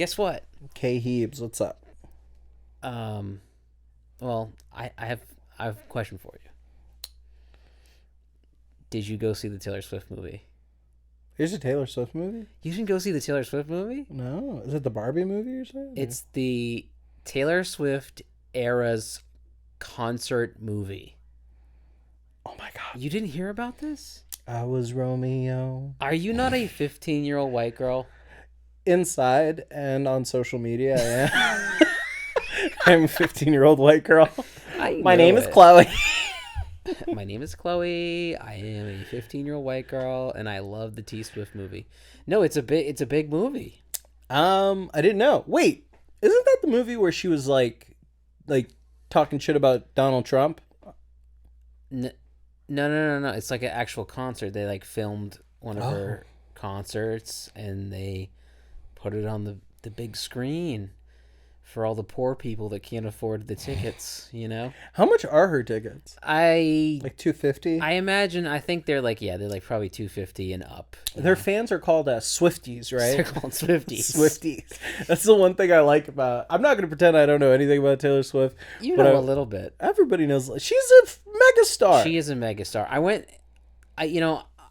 guess what? K Heebs, what's up? Well, I have a question for you. Did you go see the Taylor Swift movie? Here's a Taylor Swift movie? You didn't go see the Taylor Swift movie? No. Is it the Barbie movie or something? It's the Taylor Swift era's concert movie. Oh my God. You didn't hear about this? I was Romeo. Are you not a 15-year-old white girl? Inside and on social media, I am. I'm a 15-year-old white girl. My name is Chloe. My name is Chloe. I am a 15-year-old white girl, and I love the T Swift movie. No, it's a big movie. I didn't know. Wait, isn't that the movie where she was like talking shit about Donald Trump? No. It's like an actual concert. They like filmed one of her concerts, and they put it on the big screen for all the poor people that can't afford the tickets, you know? How much are her tickets? Like $250? I think they're like probably $250 and up. Their fans are called Swifties, right? They're called Swifties. Swifties. That's the one thing I like about... I'm not going to pretend I don't know anything about Taylor Swift. You know a little bit. Everybody knows. She's a megastar. She is a megastar.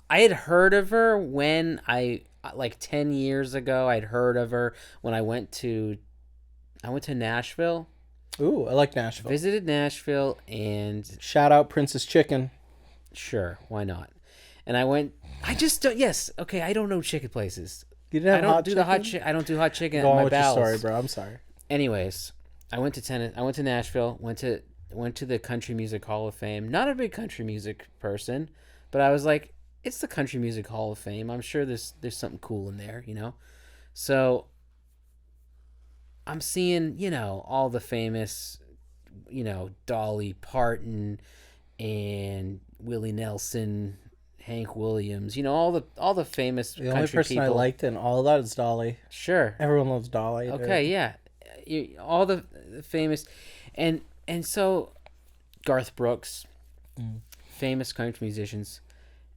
I had heard of her when like 10 years ago. I'd heard of her when I went to Nashville. Ooh, I like Nashville. Visited Nashville and... Shout out Princess Chicken. Sure, why not? And I went... I just don't... Yes, okay, I don't know chicken places. You didn't have hot chicken? I don't do hot chicken Go at my on with bowels. your story, bro. I'm sorry. Anyways, I went to Nashville, went to the Country Music Hall of Fame. Not a big country music person, but I was like, it's the Country Music Hall of Fame. I'm sure there's something cool in there, you know? So... I'm seeing, all the famous, Dolly Parton and Willie Nelson, Hank Williams, all the famous country people. The only person I liked in all of that is Dolly. Sure. Everyone loves Dolly. Okay, yeah. All the famous, and so Garth Brooks, famous country musicians,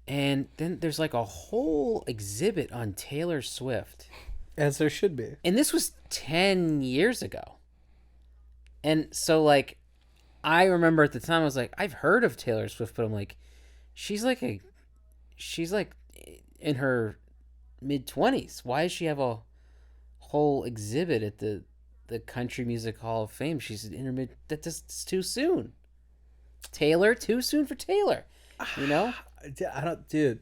and then there's like a whole exhibit on Taylor Swift. As there should be. And this was 10 years ago. And so, like, I remember at the time, I was like, I've heard of Taylor Swift, but I'm like, she's like in her mid-20s. Why does she have a whole exhibit at the Country Music Hall of Fame? She's in her mid... That's too soon. Taylor? Too soon for Taylor. You know? Dude,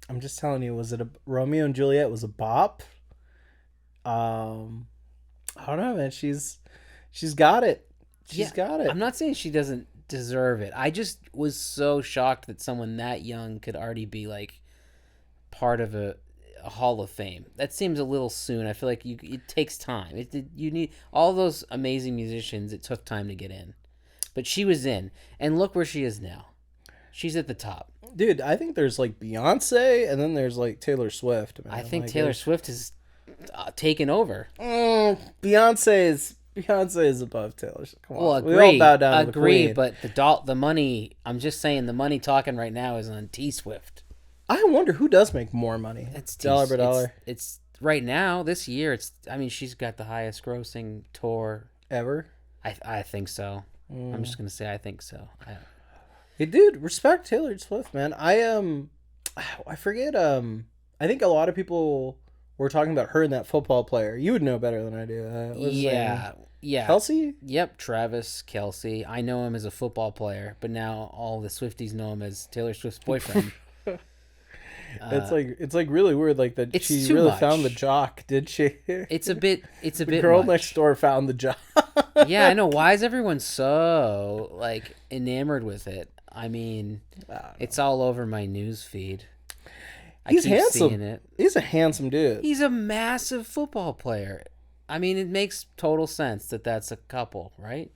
I'm just telling you, was it Romeo and Juliet was a bop? I don't know, man. She's got it. She's got it. I'm not saying she doesn't deserve it. I just was so shocked that someone that young could already be like part of a Hall of Fame. That seems a little soon. I feel like it takes time. You need all those amazing musicians. It took time to get in, but she was in, and look where she is now. She's at the top. Dude, I think there's like Beyonce, and then there's like Taylor Swift. Man. I think Taylor Swift is taken over. Beyonce is above Taylor. Come on. Well, agree. We all bow down to the queen. But the money. I'm just saying the money talking right now is on T Swift. I wonder who does make more money. It's dollar per dollar. It's right now this year. She's got the highest grossing tour ever. I think so. I'm just gonna say I think so. Hey, dude, respect Taylor Swift, man. I forget. I think a lot of people were talking about her and that football player. You would know better than I do. Yeah. Kelsey? Yep, Travis Kelce. I know him as a football player, but now all the Swifties know him as Taylor Swift's boyfriend. It's like really weird. Like that she really found the jock, did she? It's a bit. The girl much. next door found the jock. Yeah, I know. Why is everyone so like enamored with it? I mean, it's all over my news feed. He's handsome. Seeing it. He's a handsome dude. He's a massive football player. I mean, it makes total sense that that's a couple, right?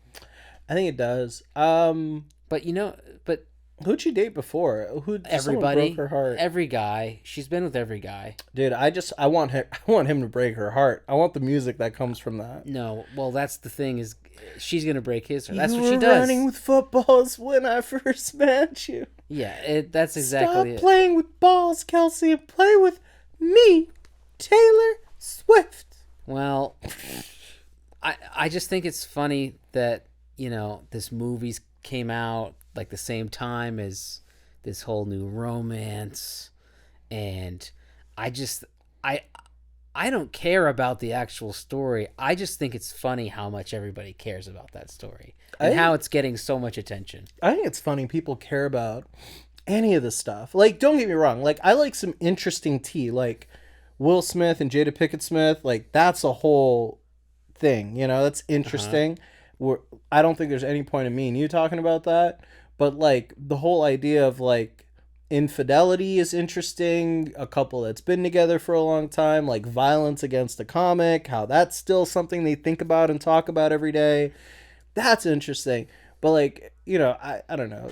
I think it does. But who'd she date before? Everybody broke her heart? Every guy. She's been with every guy. Dude, I want him to break her heart. I want the music that comes from that. No, well, that's the thing is, she's gonna break his heart. That's what she does. You were running with footballs when I first met you. Yeah, that's exactly it. Stop playing with balls, Kelsey, and play with me, Taylor Swift. Well, I just think it's funny that this movies came out like the same time as this whole new romance, and I just I I don't care about the actual story. I just think it's funny how much everybody cares about that story and I how it's getting so much attention. I think it's funny people care about any of this stuff. Like, don't get me wrong. Like, I like some interesting tea, like Will Smith and Jada Pickett Smith. Like, that's a whole thing. That's Uh-huh. interesting. We're, I don't think there's any point in me and you talking about that. But like the whole idea of like infidelity is interesting. A couple that's been together for a long time, like violence against a comic, how that's still something they think about and talk about every day. That's interesting. But like, I don't know.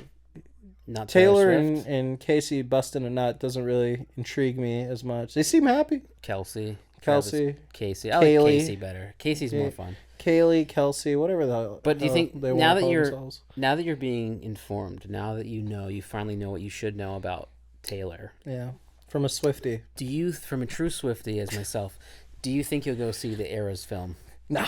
Not Taylor Taylor Swift, and Casey busting a nut doesn't really intrigue me as much. They seem happy. Kelsey, Travis, Kelsey, Casey. I like Kaylee, Casey better. Casey's more fun. Kaylee, Kelsey, whatever the But do you hell think they want to call themselves. now that you're being informed, now that you finally know what you should know about Taylor, Yeah, from a Swiftie. do you, from a true Swiftie as myself, do you think you'll go see the Eras film? No,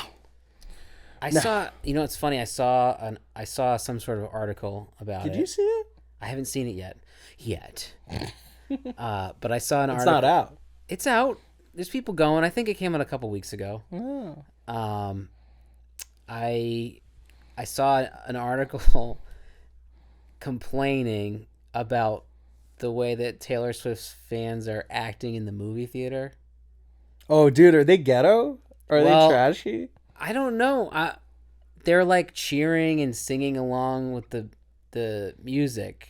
I no. saw, it's funny. I saw some sort of article about Did it. you see it? I haven't seen it yet. But I saw an It's article. not out. It's out. There's people going. I think it came out a couple weeks ago. Oh. Um, I I saw an article complaining about the way that Taylor Swift's fans are acting in the movie theater. Oh, dude, are they ghetto? Are they Well, trashy? I don't know. They're like cheering and singing along with the music.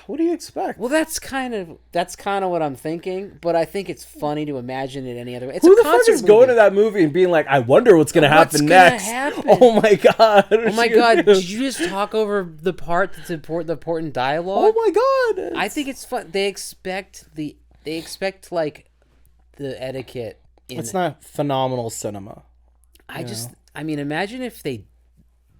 What do you expect? Well, that's kind of what I'm thinking, but I think it's funny to imagine it any other way. It's Who a the fuck concert is going to movie. that movie and being like, I wonder what's going to What's happen gonna next? happen? Oh my god. Oh my god, did you just talk over the part that's important dialogue? Oh my god. I think it's fun. They expect like the etiquette in It's not phenomenal cinema. I mean, imagine if they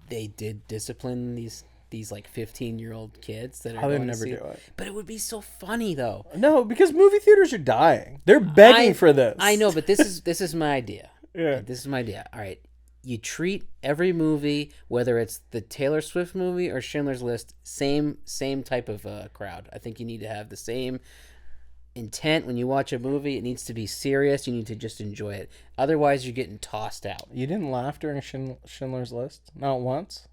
did discipline these like 15-year-old kids that are I would going to never see do it. But it would be so funny though. No, because movie theaters are dying. They're begging for this. I know, but this is my idea. Yeah. Okay, this is my idea. All right. You treat every movie, whether it's the Taylor Swift movie or Schindler's List, same type of crowd. I think you need to have the same intent when you watch a movie. It needs to be serious. You need to just enjoy it. Otherwise, you're getting tossed out. You didn't laugh during Schindler's List? Not once?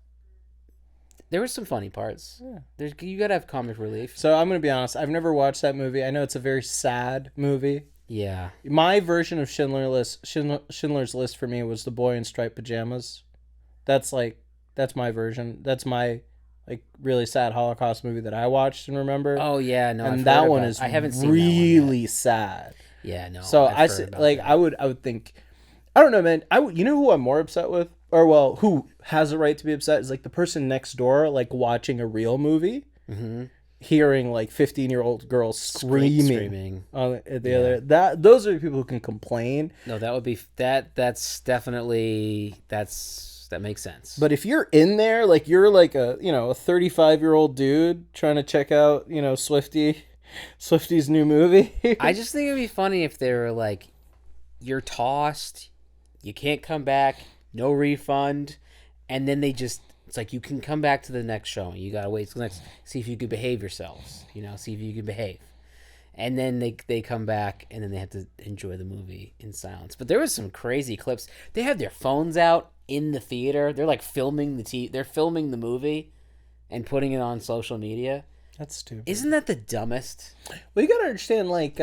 There were some funny parts. Yeah. You gotta have comic relief. So I'm going to be honest. I've never watched that movie. I know it's a very sad movie. Yeah. My version of Schindler's List for me was The Boy in Striped Pajamas. That's my version. That's my like really sad Holocaust movie that I watched and remember. Oh yeah, no. And I've that heard one about is I haven't seen really sad. that one yet. Yeah, no. So I've heard about like that. I would think, I don't know, man. You know who I'm more upset with, or well, who has a right to be upset is like the person next door, like watching a real movie, hearing like 15-year-old girls screaming on the other. Those are the people who can complain. No, that would be that's definitely that makes sense. But if you're in there, like you're like a 35-year-old dude trying to check out Swiftie's new movie. I just think it'd be funny if they were like, you're tossed, you can't come back, no refund, and then it's like you can come back to the next show. You gotta wait till next, see if you could behave yourselves. See if you can behave, and then they come back, and then they have to enjoy the movie in silence. But there was some crazy clips. They had their phones out in the theater. They're like filming they're filming the movie, and putting it on social media. That's stupid. Isn't that the dumbest? Well, you gotta understand, like,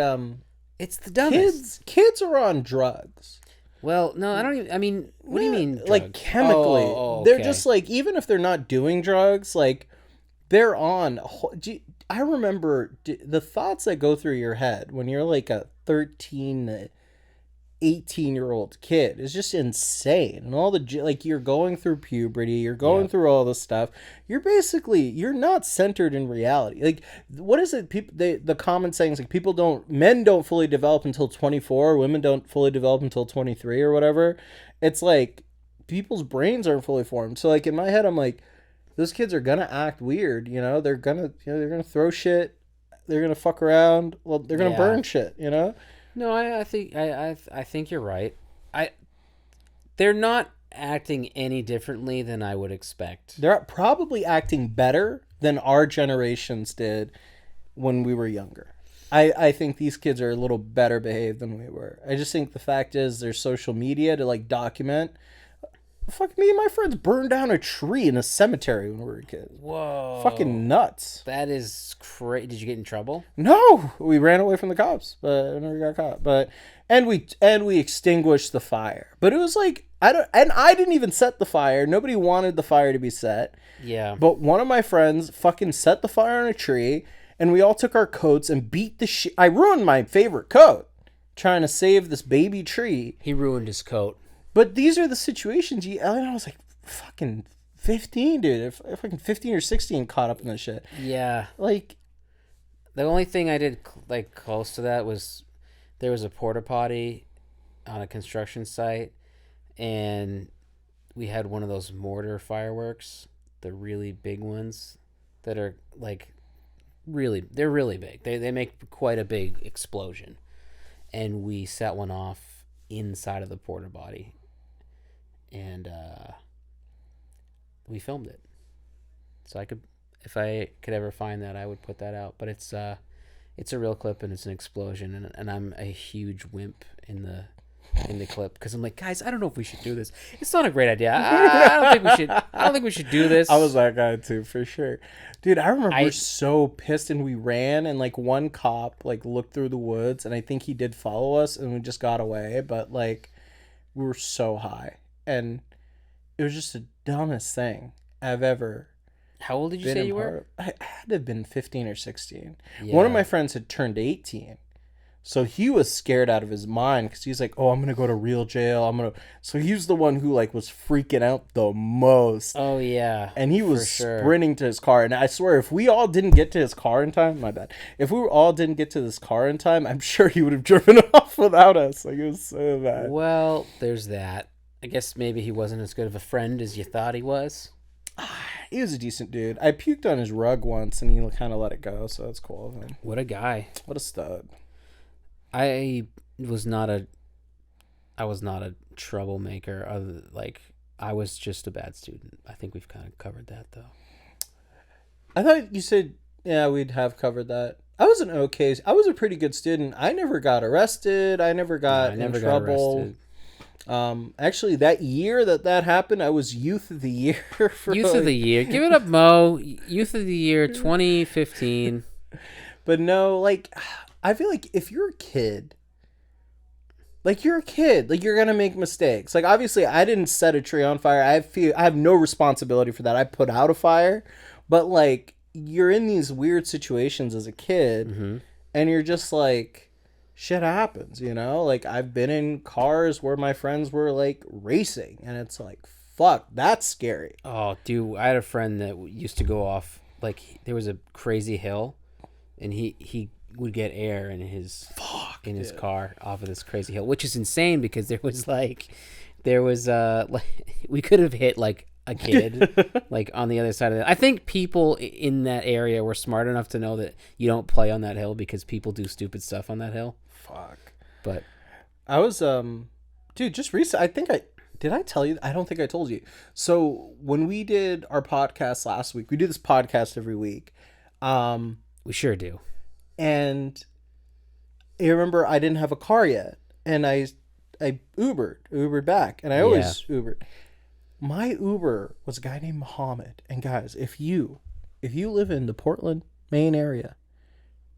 It's the dumbest. kids are on drugs. Well, no, I don't even. I mean, what do you mean? Like drugs? chemically, they're Okay. just like, even if they're not doing drugs, like they're on. I remember the thoughts that go through your head when you're like a 13, 18-year-old kid is just insane. And all like you're going through puberty, you're going through all this stuff. You're not centered in reality. Like, what is it? The common saying is like men don't fully develop until 24, women don't fully develop until 23 or whatever. It's like people's brains aren't fully formed. So like in my head, I'm like, those kids are gonna act weird. They're gonna throw shit. They're gonna fuck around. Well, they're gonna burn shit. No, I think I think you're right. They're not acting any differently than I would expect. They're probably acting better than our generations did when we were younger. I think these kids are a little better behaved than we were. I just think the fact is there's social media to like document. Fuck, me and my friends burned down a tree in a cemetery when we were kids. Whoa. Fucking nuts. That is crazy. Did you get in trouble? No, we ran away from the cops, but I never got caught. But and we extinguished the fire. But it was like I didn't even set the fire. Nobody wanted the fire to be set. Yeah. But one of my friends fucking set the fire on a tree, and we all took our coats and beat the shit. I ruined my favorite coat trying to save this baby tree. He ruined his coat. But these are the situations and I was like fucking 15, dude. If fucking 15 or 16 caught up in this shit. Yeah. Like, the only thing I did like close to that was there was a porta potty on a construction site, and we had one of those mortar fireworks, the really big ones that are like they're really big. They make quite a big explosion, and we set one off inside of the porta potty, and we filmed it. So if I could ever find that, I would put that out. But it's a real clip, and it's an explosion, and I'm a huge wimp in the clip because I'm like, guys, I don't know if we should do this. It's not a great idea. I don't think we should. I don't think we should do this. I was that guy too, for sure, dude. I remember we were so pissed, and we ran, and like one cop like looked through the woods, and I think he did follow us, and we just got away. But like, we were so high, and it was just the dumbest thing I've ever. How old did you say you were? I had to have been 15 or 16. Yeah. One of my friends had turned 18. So he was scared out of his mind because he's like, oh, I'm going to go to real jail. So he was the one who like was freaking out the most. Oh, yeah. And he was sprinting to his car. And I swear, if we all didn't get to his car in time, my bad. If we all didn't get to this car in time, I'm sure he would have driven off without us. Like, it was so bad. Well, there's that. I guess maybe he wasn't as good of a friend as you thought he was. He was a decent dude. I puked on his rug once, and he kind of let it go, so that's cool of him. What a guy. What a stud. I was not a troublemaker. I was just a bad student. I think we've kind of covered that, though. I thought you said, yeah, we'd have covered that. I was a pretty good student. I never got arrested. I never got in trouble. Actually, that year that happened, I was Youth of the Year. Youth of the Year. Give it up, Mo. Youth of the Year 2015. But no, like, I feel like if you're a kid, like, you're going to make mistakes. Like, obviously, I didn't set a tree on fire. I have no responsibility for that. I put out a fire. But, like, you're in these weird situations as a kid, and you're just like, shit happens, you know? Like, I've been in cars where my friends were, like, racing, and it's like, fuck, that's scary. Oh, dude, I had a friend that used to go off, like, there was a crazy hill, and he would get air in his car off of this crazy hill, which is insane because there was we could have hit, like, a kid like on the other side of it. I think people in that area were smart enough to know that you don't play on that hill because people do stupid stuff on that hill. Fuck. But I was dude, just recent. Did I tell you? I don't think I told you. So when we did our podcast last week, we do this podcast every week. We sure do. And I remember I didn't have a car yet, and I Ubered back, and I always Ubered. My Uber was a guy named Muhammad. And guys, if you live in the Portland, Maine area,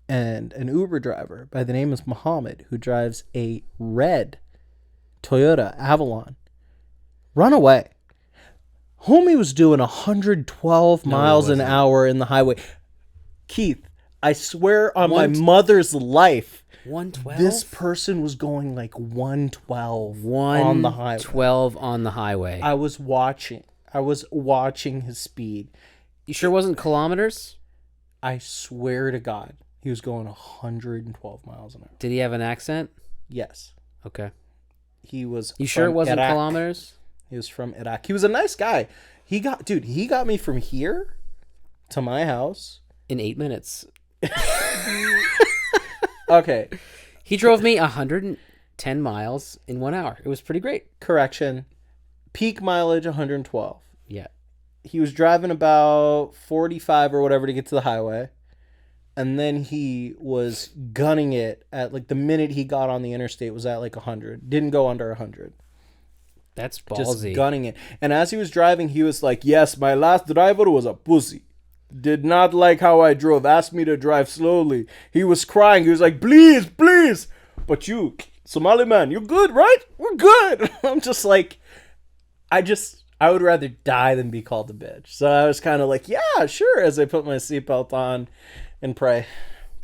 and an Uber driver by the name of Muhammad who drives a red Toyota Avalon, run away. Homie was doing 112 miles an hour in the highway. Keith, I swear on my mother's life, 112? This person was going like 112 on the highway. 112 on the highway. I was watching his speed. You sure it wasn't kilometers? I swear to God, he was going 112 miles an hour. Did he have an accent? Yes. Okay. He was. You sure it wasn't Iraq. kilometers? He was from Iraq. He was a nice guy. He got me from here to my house in 8 minutes. Okay. He drove me 110 miles in 1 hour. It was pretty great. Correction. peak mileage 112. Yeah. He was driving about 45 or whatever to get to the highway. And then he was gunning it at like the minute he got on the interstate was at like 100. Didn't go under 100. That's ballsy. Just gunning it. And as he was driving, he was like, yes, my last driver was a pussy. Did not like how I drove. Asked me to drive slowly. He was crying. He was like, please, please. But you, Somali man, you're good, right? We're good. I'm just like, I would rather die than be called a bitch. So I was kind of like, yeah, sure, as I put my seatbelt on and pray.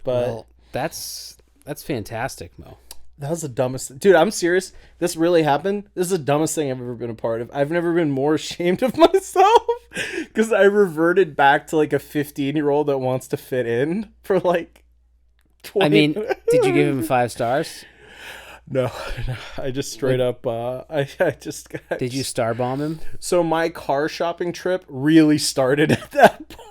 But well, that's fantastic, Mo. that was the dumbest. Dude, I'm serious. This really happened. This is the dumbest thing I've ever been a part of. I've never been more ashamed of myself because I reverted back to like a 15-year-old that wants to fit in for like 20 I mean, did you give him 5 stars? No, I just straight up, I just got... Did you star bomb him? So my car shopping trip really started at that point.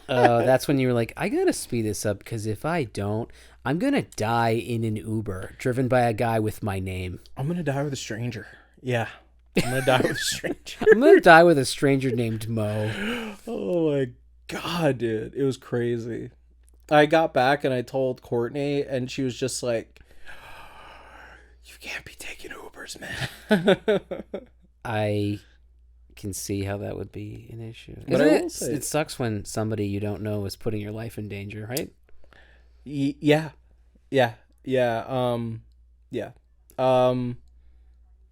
That's when you were like, I gotta speed this up because if I don't, I'm gonna die in an Uber driven by a guy with my name. I'm gonna die with a stranger. Yeah, I'm gonna die with a stranger. I'm gonna die with a stranger named Mo. Oh my god, dude, it was crazy. I got back and I told Courtney, and she was just like, "You can't be taking Ubers, man." I can see how that would be an issue. But I will say, It sucks when somebody you don't know is putting your life in danger, right? yeah.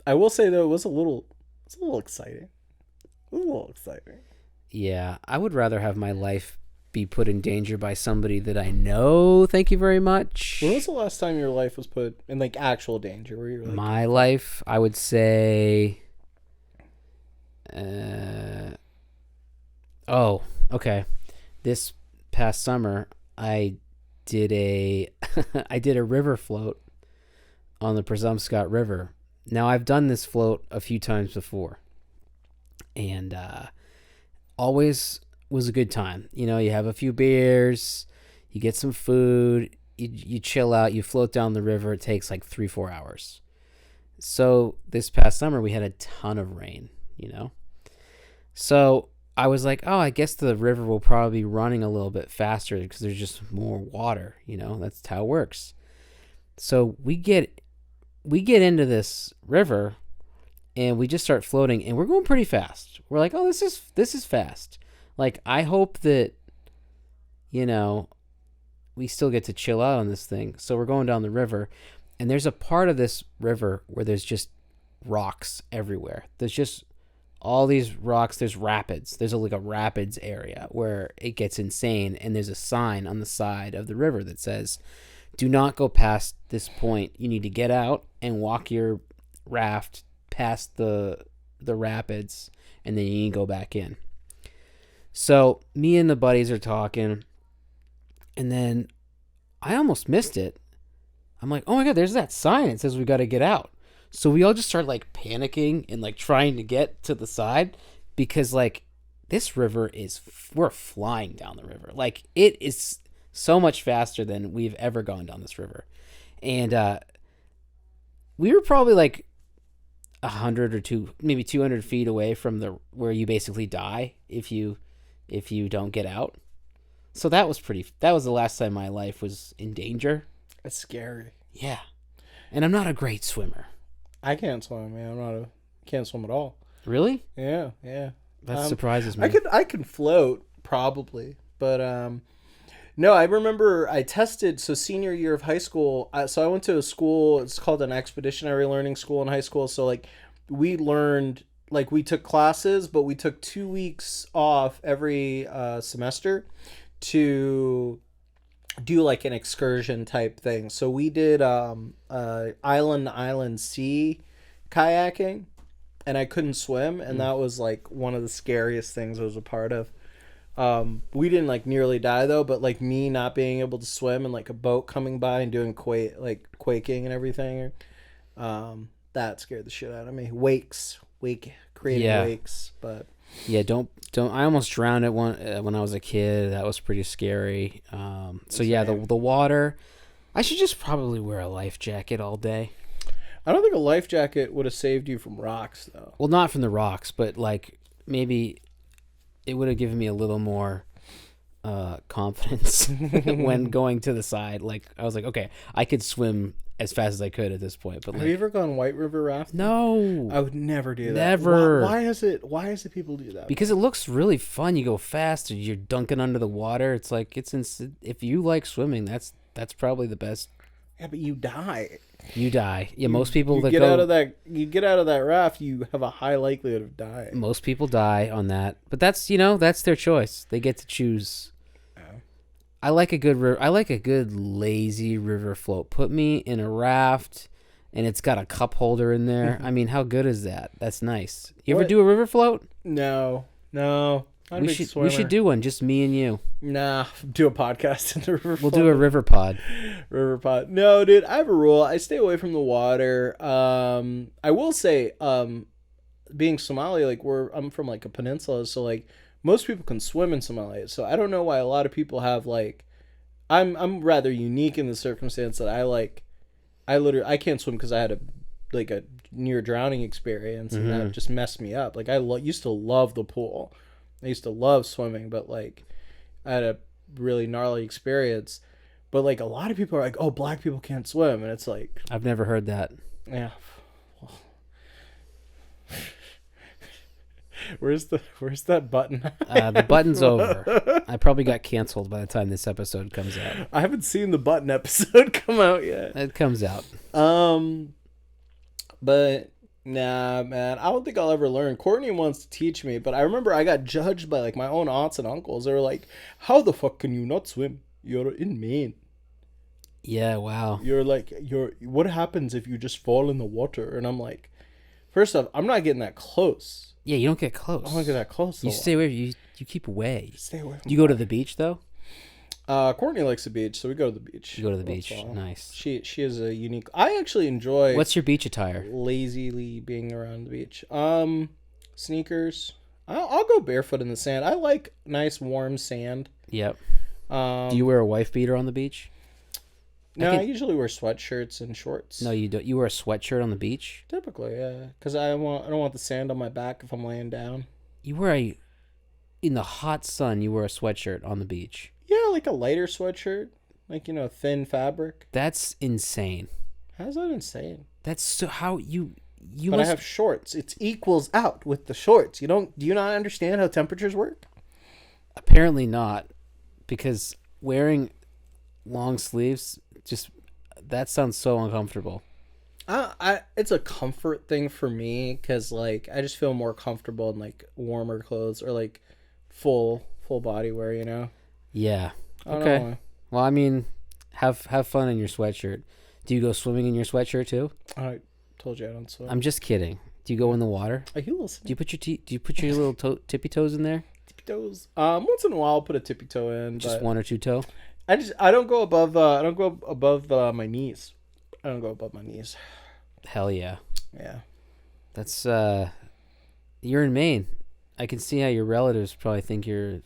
I will say though, it's a little exciting. It was a little exciting. Yeah, I would rather have my life be put in danger by somebody that I know. Thank you very much. When was the last time your life was put in like actual danger? Where you're like, My life, I would say. Oh, okay. This past summer, I did a I did a river float on the Presumpscot River. Now I've done this float a few times before, and always was a good time. You know, you have a few beers, you get some food, you chill out, you float down the river. It takes like 3-4 hours. So this past summer we had a ton of rain. You know, so I was like, oh, I guess the river will probably be running a little bit faster because there's just more water. You know, that's how it works. So we get into this river and we just start floating and we're going pretty fast. We're like, oh, this is fast. Like, I hope that, you know, we still get to chill out on this thing. So we're going down the river and there's a part of this river where there's just rocks everywhere. There's just all these rocks. There's rapids. There's like a rapids area where it gets insane. And there's a sign on the side of the river that says, do not go past this point. You need to get out and walk your raft past the rapids, and then you need to go back in. So me and the buddies are talking, and then I almost missed it. I'm like, oh my God, there's that sign. It says we got to get out. So we all just start like panicking and like trying to get to the side because like this river we're flying down the river. Like it is so much faster than we've ever gone down this river. And we were probably like 100 or maybe 200 feet away from where you basically die if you don't get out. So that was the last time my life was in danger. It's scary. Yeah. And I'm not a great swimmer. I can't swim, man. Can't swim at all. Really? Yeah. That surprises me. I can float probably, but no, I remember I tested. So senior year of high school, so I went to a school. It's called an expeditionary learning school in high school. So like we learned, like we took classes, but we took 2 weeks off every semester to do like an excursion type thing. So we did island sea kayaking, and I couldn't swim, and that was like one of the scariest things I was a part of. We didn't like nearly die though, but like me not being able to swim and like a boat coming by and doing quaking and everything, that scared the shit out of me. Creating wakes, but yeah, don't. I almost drowned at one when I was a kid. That was pretty scary. So yeah, the water. I should just probably wear a life jacket all day. I don't think a life jacket would have saved you from rocks, though. Well, not from the rocks, but like maybe it would have given me a little more confidence when going to the side. Like I was like, okay, I could swim as fast as I could at this point. But have like, you ever gone white river rafting? no, I would never do that. never. Why is it people do that? Because it looks really fun. You go fast, or you're dunking under the water. It's like if you like swimming, that's probably the best. Yeah, but you die. You die. Yeah, most people you that get go out of that. You get out of that raft, you have a high likelihood of dying. most people die on that. But that's that's their choice. They get to choose. I like a good lazy river float. Put me in a raft, and it's got a cup holder in there. I mean, how good is that? That's nice. You ever do a river float? No. We should do one, just me and you. Nah, do a podcast in the river. We'll do a river pod. River pod. No, dude, I have a rule. I stay away from the water. I will say, being Somali, like I'm from like a peninsula, so like most people can swim in Somalia. So I don't know why a lot of people have like, I'm rather unique in the circumstance that I can't swim because I had a near drowning experience, and that just messed me up. Like I used to love the pool. I used to love swimming, but like I had a really gnarly experience. But like a lot of people are like, oh, black people can't swim, and it's like, I've never heard that. yeah. Where's that button? The button's over. I probably got canceled by the time this episode comes out. I haven't seen the button episode come out yet. It comes out. But nah, man, I don't think I'll ever learn. Courtney wants to teach me, but I remember I got judged by like my own aunts and uncles. They were like, "How the fuck can you not swim? You're in Maine. Yeah, wow. What happens if you just fall in the water?" And I'm like, first off, I'm not getting that close. Yeah, you don't get close. I don't get that close. You stay away. You keep away. Stay away. Do you go to the beach though? Courtney likes the beach, so we go to the beach. You go to the beach. Nice. She is a unique. I actually enjoy. What's your beach attire? Lazily being around the beach. Sneakers. I'll go barefoot in the sand. I like nice warm sand. Yep. Do you wear a wife beater on the beach? No, I usually wear sweatshirts and shorts. No, you don't. You wear a sweatshirt on the beach? Typically, yeah, because I don't want the sand on my back if I'm laying down. You wear in the hot sun. You wear a sweatshirt on the beach. Yeah, like a lighter sweatshirt, like thin fabric. That's insane. How's that insane? That's so how you. But I have shorts. It equals out with the shorts. Do you not understand how temperatures work? Apparently not, because wearing long sleeves that sounds so uncomfortable. It's a comfort thing for me because like I just feel more comfortable in like warmer clothes or like full body wear. Yeah. I don't okay. know. Well, I mean, have fun in your sweatshirt. Do you go swimming in your sweatshirt too? I told you I don't swim. I'm just kidding. Do you go in the water? Are you listening? Do you put your little tippy toes in there? Tippy toes. Once in a while I'll put a tippy toe in. Just one or two toe? I don't go above my knees. I don't go above my knees. Hell yeah. Yeah. That's you're in Maine. I can see how your relatives probably think you're a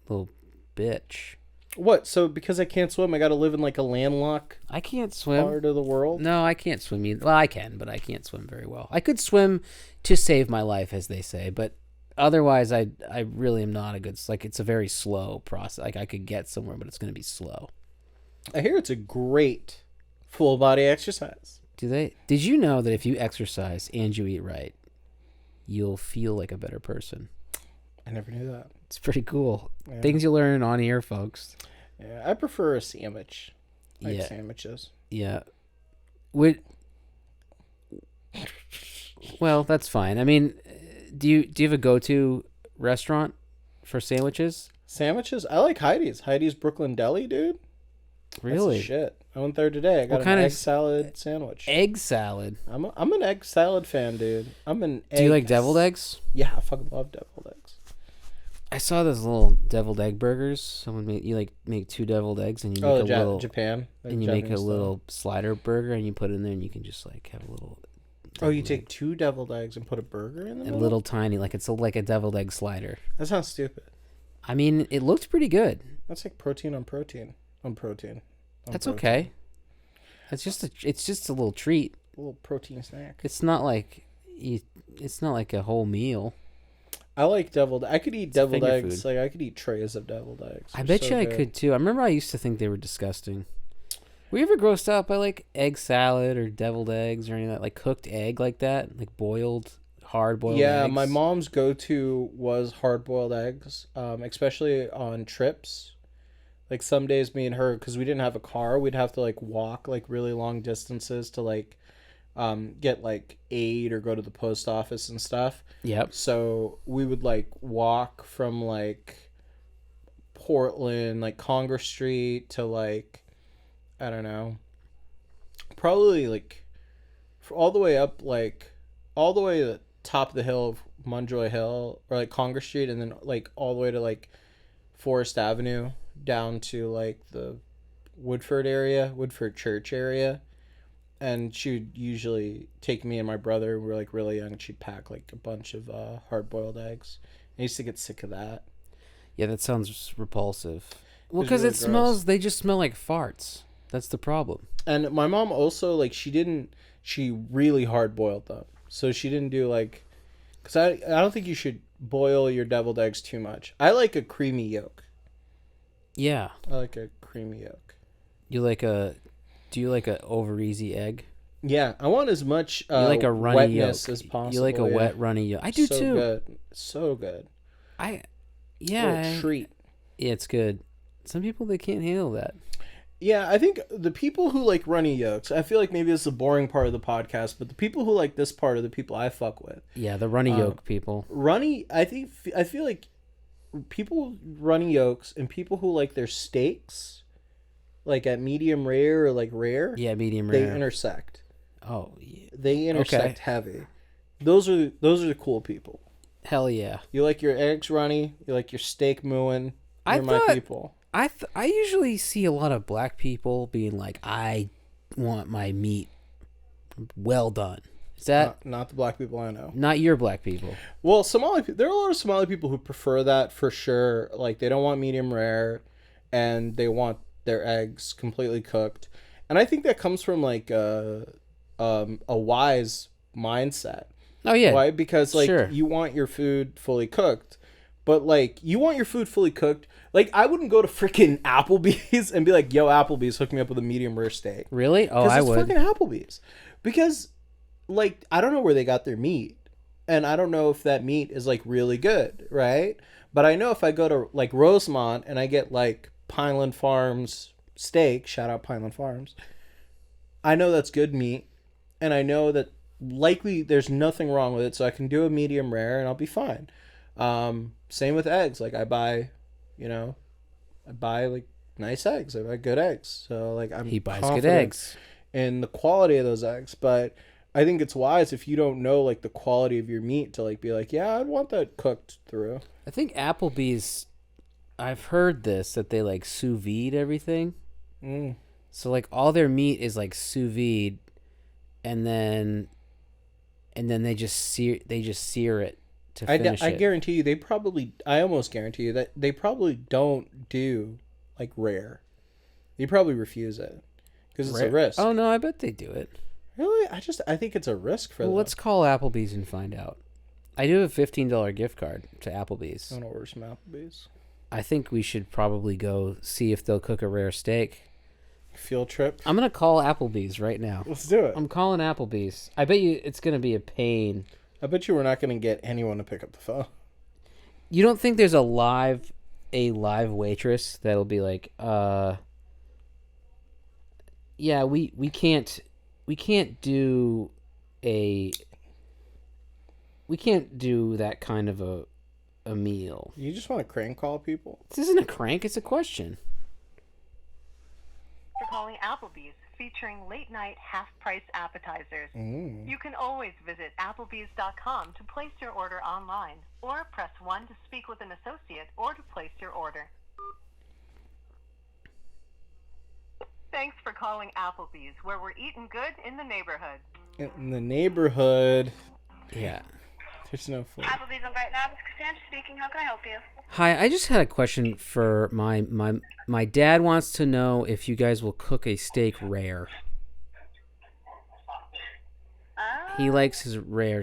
little bitch. What? So because I can't swim, I got to live in like a landlocked I can't swim. part of the world? No, I can't swim either. Well, I can, but I can't swim very well. I could swim to save my life, as they say, but otherwise I really am not a good, like, it's a very slow process. Like, I could get somewhere, but it's going to be slow. I hear it's a great full body exercise. Did you know that if you exercise and you eat right, you'll feel like a better person? I never knew that. It's pretty cool. Yeah. Things you learn on here, folks. Yeah, I prefer a sandwich. I like Yeah. sandwiches. Yeah. Well, that's fine. I mean, do you have a go-to restaurant for sandwiches? Sandwiches? I like Heidi's. Heidi's Brooklyn Deli, dude. Really? That's the shit. I went there today. I got an egg salad sandwich. Egg salad. I'm an egg salad fan, dude. Do you like deviled eggs? Yeah, I fucking love deviled eggs. I saw those little deviled egg burgers. Someone make 2 deviled eggs and you make a little Japan. and you make a little slider burger and you put it in there and you can just like have a little. Oh, you take 2 deviled eggs and put a burger in them? A little tiny, like it's like a deviled egg slider. That sounds stupid. I mean, it looked pretty good. That's like protein on protein. That's okay. It's just a little treat. A little protein snack. It's not like it's not like a whole meal. I like deviled. I could eat deviled finger eggs. food. Like I could eat trays of deviled eggs. I They're bet so you I good. could too. I remember I used to think they were disgusting. Were you ever grossed out by like egg salad or deviled eggs or any of that? Like cooked egg like that? Like boiled, hard boiled Yeah, eggs? my mom's go-to was hard-boiled eggs, especially on trips. Like some days, me and her, because we didn't have a car, we'd have to like walk like really long distances to like get like aid or go to the post office and stuff. Yep. So we would like walk from like Portland, like Congress Street to like, I don't know, probably like all the way up, like all the way to the top of the hill of Munjoy Hill or like Congress Street, and then like all the way to like Forest Avenue down to like the Woodford Church area. And she would usually take me and my brother. We were like really young. And she'd pack like a bunch of hard-boiled eggs. I used to get sick of that. Yeah, that sounds repulsive. Well, It's because really it gross. smells. They just smell like farts. That's the problem. And my mom also like she really hard-boiled them. So she didn't do like, because I don't think you should boil your deviled eggs too much. I like a creamy yolk. Yeah. I like a creamy yolk. You like a? Do you like a over easy egg? Yeah, I want as much You like a runny wetness yolk. as possible. You like a yeah. wet runny yolk. I do so too. Good. So good. Yeah. Treat. Yeah, it's good. Some people they can't handle that. Yeah, I think the people who like runny yolks, I feel like maybe it's the boring part of the podcast, but the people who like this part are the people I fuck with. Yeah, the runny yolk people. Runny, I feel like people runny yolks and people who like their steaks, like at medium rare or like rare, Yeah, medium they rare. intersect. Oh, yeah. They intersect heavy. Those are the cool people. Hell yeah. You like your eggs runny, you like your steak mooing. You're my thought- people. I usually see a lot of black people being like, I want my meat well done. Is that Not the black people I know. not your black people? Well, there are a lot of Somali people who prefer that for sure. Like they don't want medium rare, and they want their eggs completely cooked. And I think that comes from like a wise mindset. Oh yeah. Why? Because like Sure. you want your food fully cooked, but like you want your food fully cooked. Like I wouldn't go to freaking Applebee's and be like, "Yo, Applebee's, hook me up with a medium rare steak." Really? Oh, I It's would. fucking Applebee's. Because like I don't know where they got their meat, and I don't know if that meat is like really good, right? But I know if I go to like Rosemont and I get like Pineland Farms steak, shout out Pineland Farms, I know that's good meat, and I know that likely there's nothing wrong with it, so I can do a medium rare and I'll be fine. Same with eggs. Like I buy like nice eggs. I buy good eggs. So like He buys good confident eggs. in the quality of those eggs. But I think it's wise if you don't know like the quality of your meat to like be like, yeah, I'd want that cooked through. I think Applebee's. I've heard this that they like sous vide everything. Mm. So like all their meat is like sous vide, and then they just sear it to finish I it. guarantee you I almost guarantee you that they probably don't do like rare. They probably refuse it because it's a risk. Oh no, I bet they do it. Really? I think it's a risk for Well, them. let's call Applebee's and find out. I do have a $15 gift card to Applebee's. I'm gonna order some Applebee's. I think we should probably go see if they'll cook a rare steak. Field trip. I'm gonna call Applebee's right now. Let's do it. I'm calling Applebee's. I bet you it's gonna be a pain. I bet you we're not gonna get anyone to pick up the phone. You don't think there's a live waitress that'll be like, yeah, we can't do that kind of a meal. You just want to crank call people? This isn't a crank, it's a question. For calling Applebee's, featuring late-night half-price appetizers. You can always visit Applebee's.com to place your order online, or press 1 to speak with an associate or to place your order. Thanks for calling Applebee's, where we're eating good in the neighborhood. In the neighborhood, Yeah. there's no food. Applebee's on right now. This is Cassandra speaking. How can I help you? Hi, I just had a question for my dad wants to know if you guys will cook a steak rare. He likes his rare.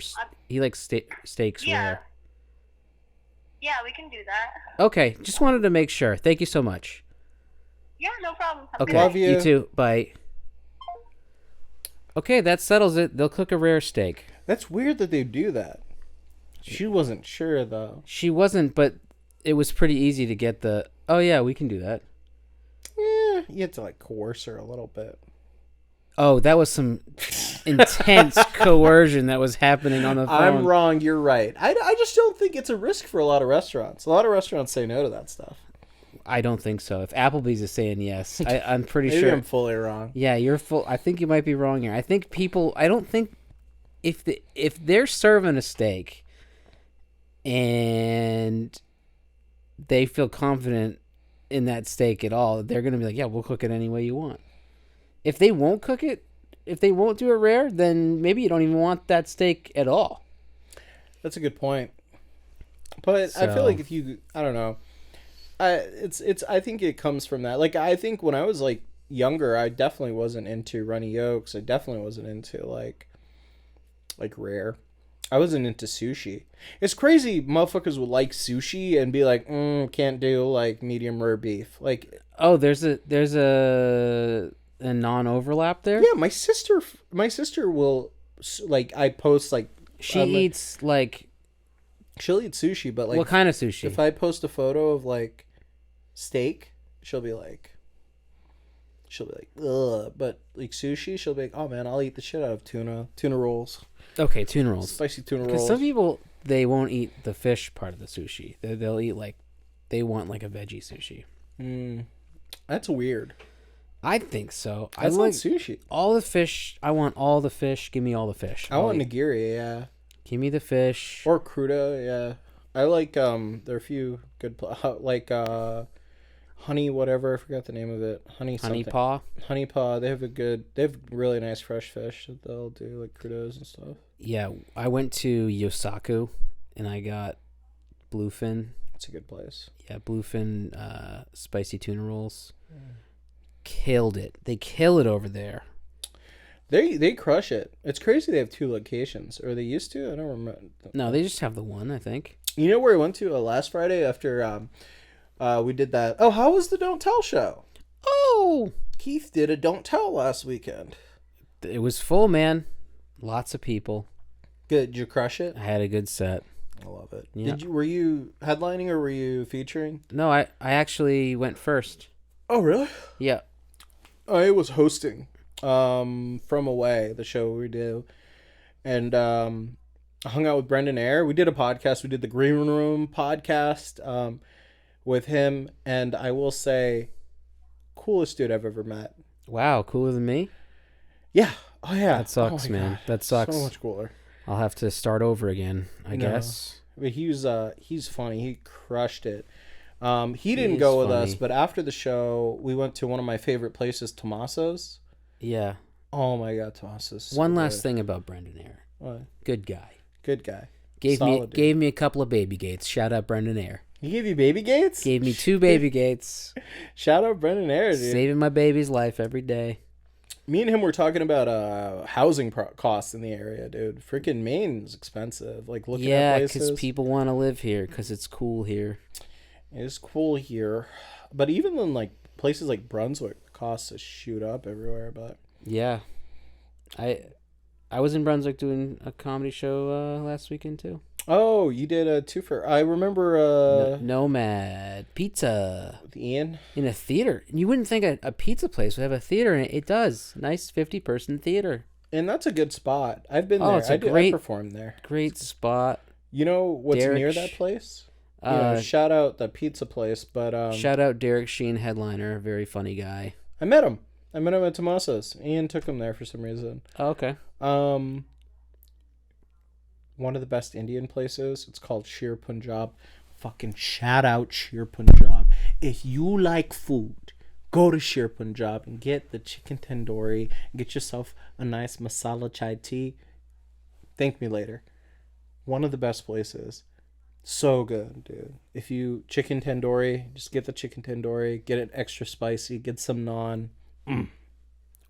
He likes steaks rare. Yeah, we can do that. Okay, just wanted to make sure. Thank you so much. Yeah, no problem. Have a Okay, good Love night. you. You too. Bye. Okay, that settles it. They'll cook a rare steak. That's weird that they do that. She wasn't sure though. She wasn't, but it was pretty easy to get the. Oh yeah, we can do that. Yeah, you have to like coerce her a little bit. Oh, that was some intense coercion that was happening on the phone. I'm wrong. You're right. I just don't think it's a risk for a lot of restaurants. A lot of restaurants say no to that stuff. I don't think so. If Applebee's is saying yes, I'm pretty Maybe sure. I'm fully wrong. Yeah, you're full. I think you might be wrong here. I think people. I don't think if they're serving a steak and they feel confident in that steak at all, they're gonna be like, yeah, we'll cook it any way you want. If they won't cook it, if they won't do it rare, then maybe you don't even want that steak at all. That's a good point. But I feel like if you, I don't know, I think it comes from that. Like I think when I was like younger, I definitely wasn't into runny yolks. I definitely wasn't into like rare. I wasn't into sushi. It's crazy, motherfuckers would like sushi and be like, can't do like medium rare beef. Like, oh, there's a non-overlap there. yeah, my sister will like I post like She eats like she'll eat sushi, but like what kind of sushi? if I post a photo of like steak, she'll be like, ugh. But like sushi, she'll be like, oh man, I'll eat the shit out of tuna rolls, Okay, tuna rolls. spicy tuna Because rolls. some people they won't eat the fish part of the sushi. They'll eat like they want like a veggie sushi. That's weird. I think so. That's I not like sushi. all the fish. I want all the fish. Give me all the fish. I want nigiri, yeah, Give me the fish. or cruda, yeah. I like there are a few good like honey whatever, I forgot the name of it. Honey paw. Honey paw. They have really nice fresh fish that they'll do like crudos and stuff. Yeah, I went to Yosaku and I got bluefin. It's a good place. Yeah, bluefin spicy tuna rolls. Killed it. They kill it over there. They crush it. It's crazy they have 2 locations, or they used to. I don't remember. No, they just have the one, I think. You know where I went to last Friday after we did that? Oh, how was the Don't Tell show? Oh, Keith did a Don't Tell last weekend. it was full, man. Lots of people. Good. Did you crush it? I had a good set. I love it. Yeah. Were you headlining or were you featuring? No, I actually went first. Oh, really? Yeah. I was hosting From Away, the show we do. And I hung out with Brendan Eyre. We did a podcast. We did the Green Room podcast with him. And I will say, coolest dude I've ever met. Wow, cooler than me? Yeah. Oh, yeah. That sucks, Oh, my man. God. That sucks. So much cooler. I'll have to start over again, I No. guess. But he's funny. He crushed it. He didn't is go with funny. us, but after the show, we went to one of my favorite places, Tommaso's. Yeah. Oh my God, Tommaso's. So One last good. thing about Brendan Eyre. What? Good guy. Good guy. Gave Solid dude. me a couple of baby gates. Shout out Brendan Eyre. He gave you baby gates? Gave me 2 baby gates. Shout out Brendan Eyre, dude. Saving my baby's life every day. Me and him were talking about housing costs in the area, dude. Freaking Maine's expensive. Like looking Yeah, at because places. people want to live here because it's cool here. It's cool here, but even in like places like Brunswick, the costs just shoot up everywhere. But Yeah. I was in Brunswick doing a comedy show last weekend too. oh, you did a twofer. I remember Nomad Pizza with Ian. in a theater. And you wouldn't think a pizza place would have a theater in it. It does. Nice 50-person theater. And that's a good spot. I've been Oh, there. it's a I great- performed there. Great spot. You know what's Derek near that place? Uh, Shout out the pizza place. But Shout out Derek Sheen, headliner. Very funny guy. I met him. I met him at Tommaso's. Ian took him there for some reason. Oh, okay. One of the best Indian places. It's called Sheer Punjab. Fucking shout out Sheer Punjab. If you like food, go to Sheer Punjab and get the chicken tandoori. Get yourself a nice masala chai tea. Thank me later. One of the best places. So good, dude. If you chicken tandoori, just get the chicken tandoori. Get it extra spicy. Get some naan.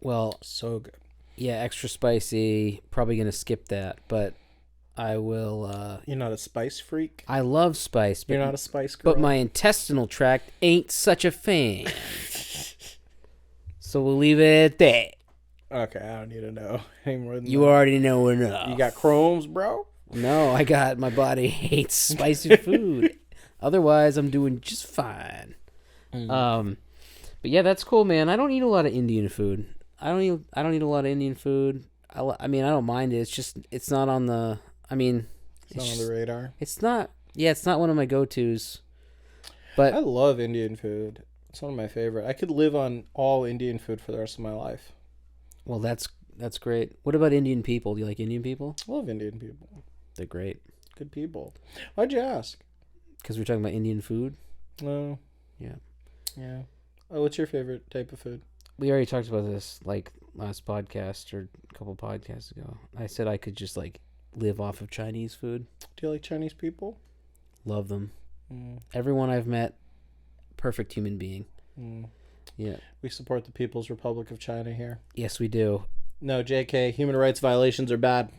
Well, So good. Yeah, extra spicy. Probably gonna skip that, but I will. You're not a spice freak? I love spice, but You're not a spice girl? but my intestinal tract ain't such a fan. So we'll leave it at that. Okay, I don't need to know any more than You that. already know enough. You got Crohn's, bro? No, I got my body hates spicy food. Otherwise, I'm doing just fine. But yeah, that's cool, man. I don't eat a lot of Indian food. I don't eat a lot of Indian food. I mean, I don't mind it. It's just it's not on the. I mean, It's not on the radar. It's not. Yeah, it's not one of my go-tos. But I love Indian food. It's one of my favorite. I could live on all Indian food for the rest of my life. well, that's great. What about Indian people? Do you like Indian people? I love Indian people. They're great. Good people. Why'd you ask? Because we're talking about Indian food. No. Yeah. Yeah. Oh, what's your favorite type of food? We already talked about this like last podcast or a couple podcasts ago. I said I could just like live off of Chinese food. Do you like Chinese people? Love them. Mm. Everyone I've met, perfect human being. Mm. Yeah. We support the People's Republic of China here. Yes, we do. No, JK, human rights violations are bad.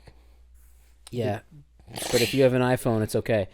Yeah. But if you have an iPhone, it's okay.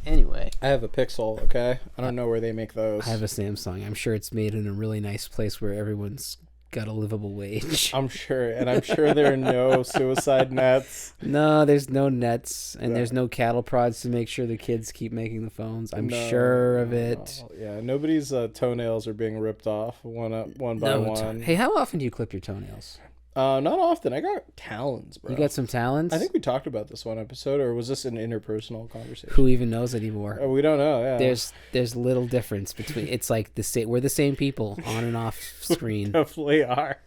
Anyway, I have a Pixel, okay? I don't know where they make those. I have a Samsung. I'm sure it's made in a really nice place where everyone's got a livable wage. I'm sure. And I'm sure there are no suicide nets. No, there's no nets, and Yeah. there's no cattle prods to make sure the kids keep making the phones. I'm No, sure of it. no. Yeah, nobody's toenails are being ripped off one by No, one. hey, how often do you clip your toenails? Not often. I got talons, bro. You got some talons? I think we talked about this one episode, or was this an interpersonal conversation? Who even knows anymore? We don't know. Yeah, There's little difference between. It's like we're the same people on and off screen. definitely are.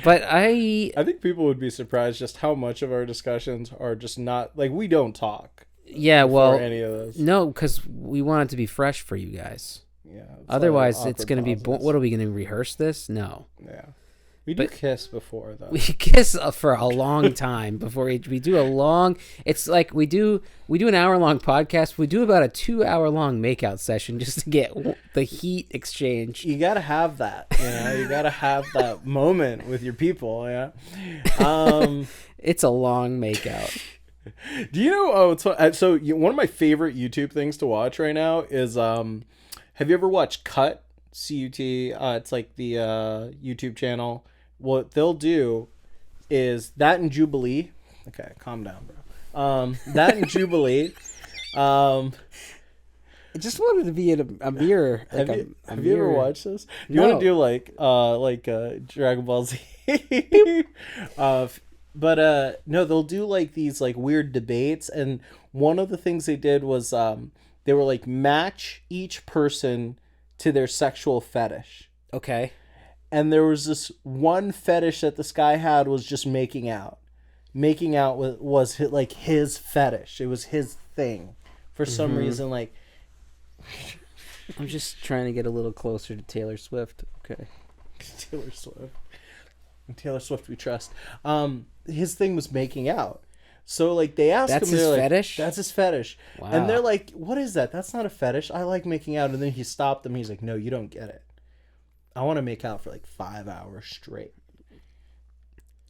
But I think people would be surprised just how much of our discussions are just not like we don't talk. yeah, well, any of this. no, because we want it to be fresh for you guys. Yeah. Otherwise, it's going to be. What are we going to rehearse this? No. Yeah. We do kiss before though. We kiss for a long time before we do a long. It's like we do an hour-long podcast. We do about a 2-hour-long makeout session just to get the heat exchange. You gotta have that. You gotta have that moment with your people. Yeah. It's a long makeout. Do you know? One of my favorite YouTube things to watch right now is have you ever watched Cut? CUT? It's like the YouTube channel. What they'll do is that in Jubilee. Okay, calm down, bro. That in Jubilee. I just wanted to be in a mirror. Have you ever watched this? Do you want to do like Dragon Ball Z? But no, they'll do like these like weird debates, and one of the things they did was they were like match each person to their sexual fetish. Okay. And there was this one fetish that this guy had was just making out. Making out was like his fetish. It was his thing. For some reason, like... I'm just trying to get a little closer to Taylor Swift. Okay. Taylor Swift. Taylor Swift we trust. His thing was making out. So like they asked That's him... his like, fetish? That's his fetish. Wow. And they're like, what is that? That's not a fetish. I like making out. And then he stopped them. He's like, no, you don't get it. I want to make out for like 5 hours straight.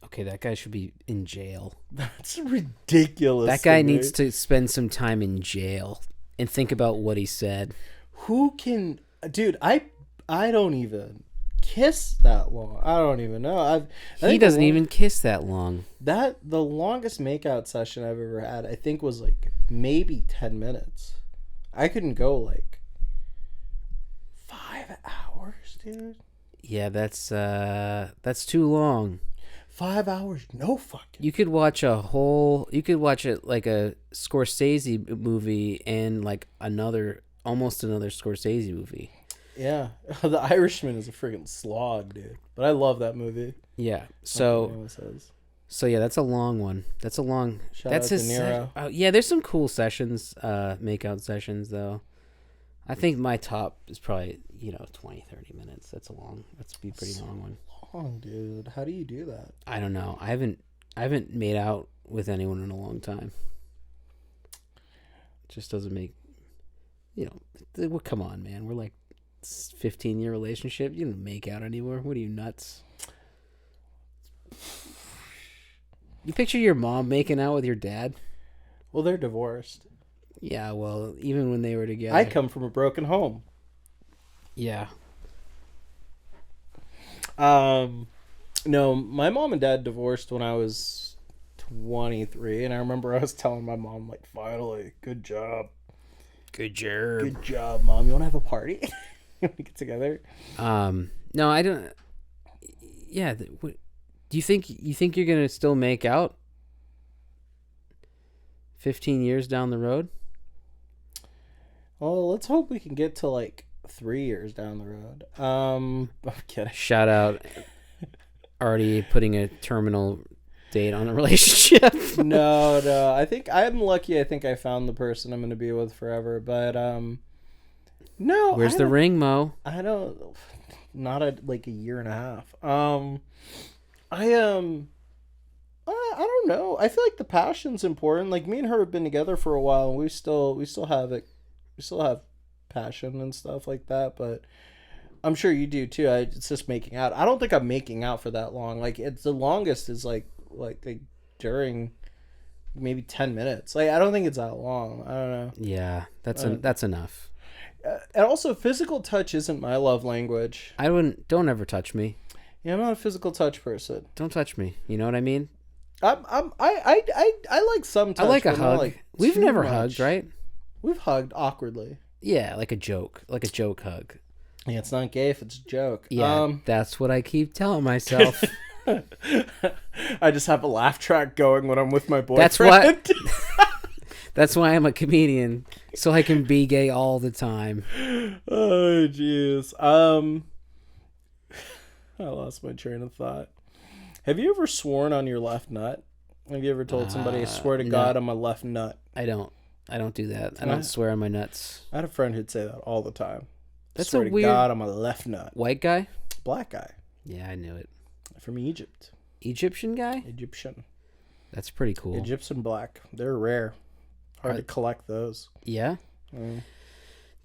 Okay, that guy should be in jail. That's ridiculous. That guy needs to spend some time in jail and think about what he said. Who can... Dude, I don't even kiss that long. I don't even know. He doesn't even kiss that long. The longest makeout session I've ever had, I think, was like maybe 10 minutes. I couldn't go like 5 hours, dude. Yeah, that's too long. 5 hours? No fucking... You could watch it like a Scorsese movie and like almost another Scorsese movie. Yeah. The Irishman is a freaking slog, dude. But I love that movie. Yeah. So yeah, that's a long one. That's a long... Shout that's out to his... Nero. Yeah, there's some cool sessions, makeout sessions, though. I think my top is probably, 20, 30 minutes. That's a pretty long one. Long, dude. How do you do that? I don't know. I haven't made out with anyone in a long time. It just doesn't make... come on, man. We're like 15-year relationship. You don't make out anymore. What are you, nuts? You picture your mom making out with your dad? Well, they're divorced. Yeah, well, even when they were together. I come from a broken home. Yeah. No, my mom and dad divorced when I was 23, and I remember I was telling my mom, like, finally, good job. Good job. Good job, Mom. You want to have a party? You want to get together? No, I don't. Yeah, do you think you're gonna still make out 15 years down the road? Well, let's hope we can get to like 3 years down the road. I'm kidding. Shout out. Already putting a terminal date on a relationship. No. I think I'm lucky. I think I found the person I'm going to be with forever. But no. Where's the ring, Mo? I don't. Not like a year and a half. I don't know. I feel like the passion's important. Like me and her have been together for a while, and we still have it. We still have passion and stuff like that. But I'm sure you do too. It's just making out. I don't think I'm making out for that long. Like it's the longest is like during maybe 10 minutes. Like I don't think it's that long. I don't know. Yeah, that's enough. And also, physical touch isn't my love language. Don't ever touch me. Yeah, I'm not a physical touch person. Don't touch me. You know what I mean? I like some touch. I like a but not, hug. like, We've too never much. hugged, right? We've hugged awkwardly. Yeah, like a joke hug. Yeah, it's not gay if it's a joke. Yeah, that's what I keep telling myself. I just have a laugh track going when I'm with my boyfriend. That's why I'm a comedian, so I can be gay all the time. Oh, jeez. I lost my train of thought. Have you ever sworn on your left nut? Have you ever told somebody, I swear to no. God, on my left nut? I don't do that. I don't swear on my nuts. I had a friend who'd say that all the time. That's swear a to weird... God, on my left nut. White guy? Black guy. Yeah, I knew it. From Egypt. Egyptian guy? Egyptian. That's pretty cool. Egyptian black. They're rare. Hard to collect those. Yeah?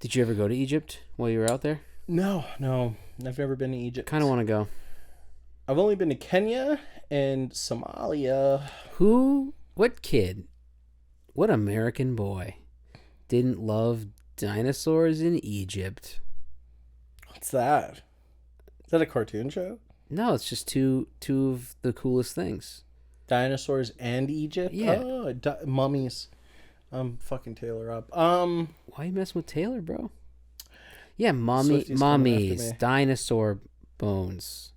Did you ever go to Egypt while you were out there? No. I've never been to Egypt. Kind of want to go. I've only been to Kenya and Somalia. What kid, what American boy didn't love dinosaurs in Egypt? What's that? Is that a cartoon show? No, it's just two of the coolest things. Dinosaurs and Egypt? Yeah. Oh, mummies. I'm fucking Taylor up. Why you messing with Taylor, bro? Yeah, Swifties mummies, dinosaur bones.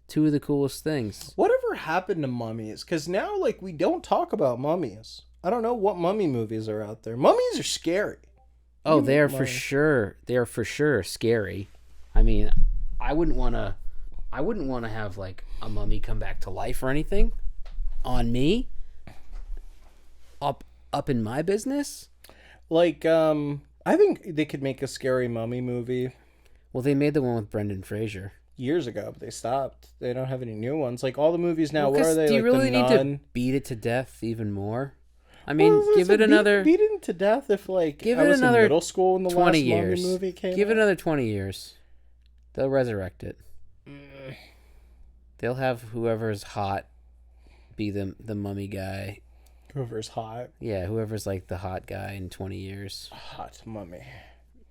Two of the coolest things. Whatever happened to mummies? Because now, like, we don't talk about mummies. I don't know what mummy movies are out there. Mummies are scary. Oh, they are for sure. They are for sure scary. I mean, I wouldn't want to have like a mummy come back to life or anything on me. Up in my business. Like, I think they could make a scary mummy movie. Well, they made the one with Brendan Fraser years ago, but they stopped. They don't have any new ones. Like all the movies now, well, what are they? Do you like really the need Nun? to beat it to death even more? I mean, give it another. Beat it to death if like give I it was another in middle school when the 20 last years. mummy movie came. Give out. it another 20 years. They'll resurrect it. They'll have whoever's hot be the mummy guy. Whoever's hot. Yeah, whoever's like the hot guy in 20 years. Hot mummy.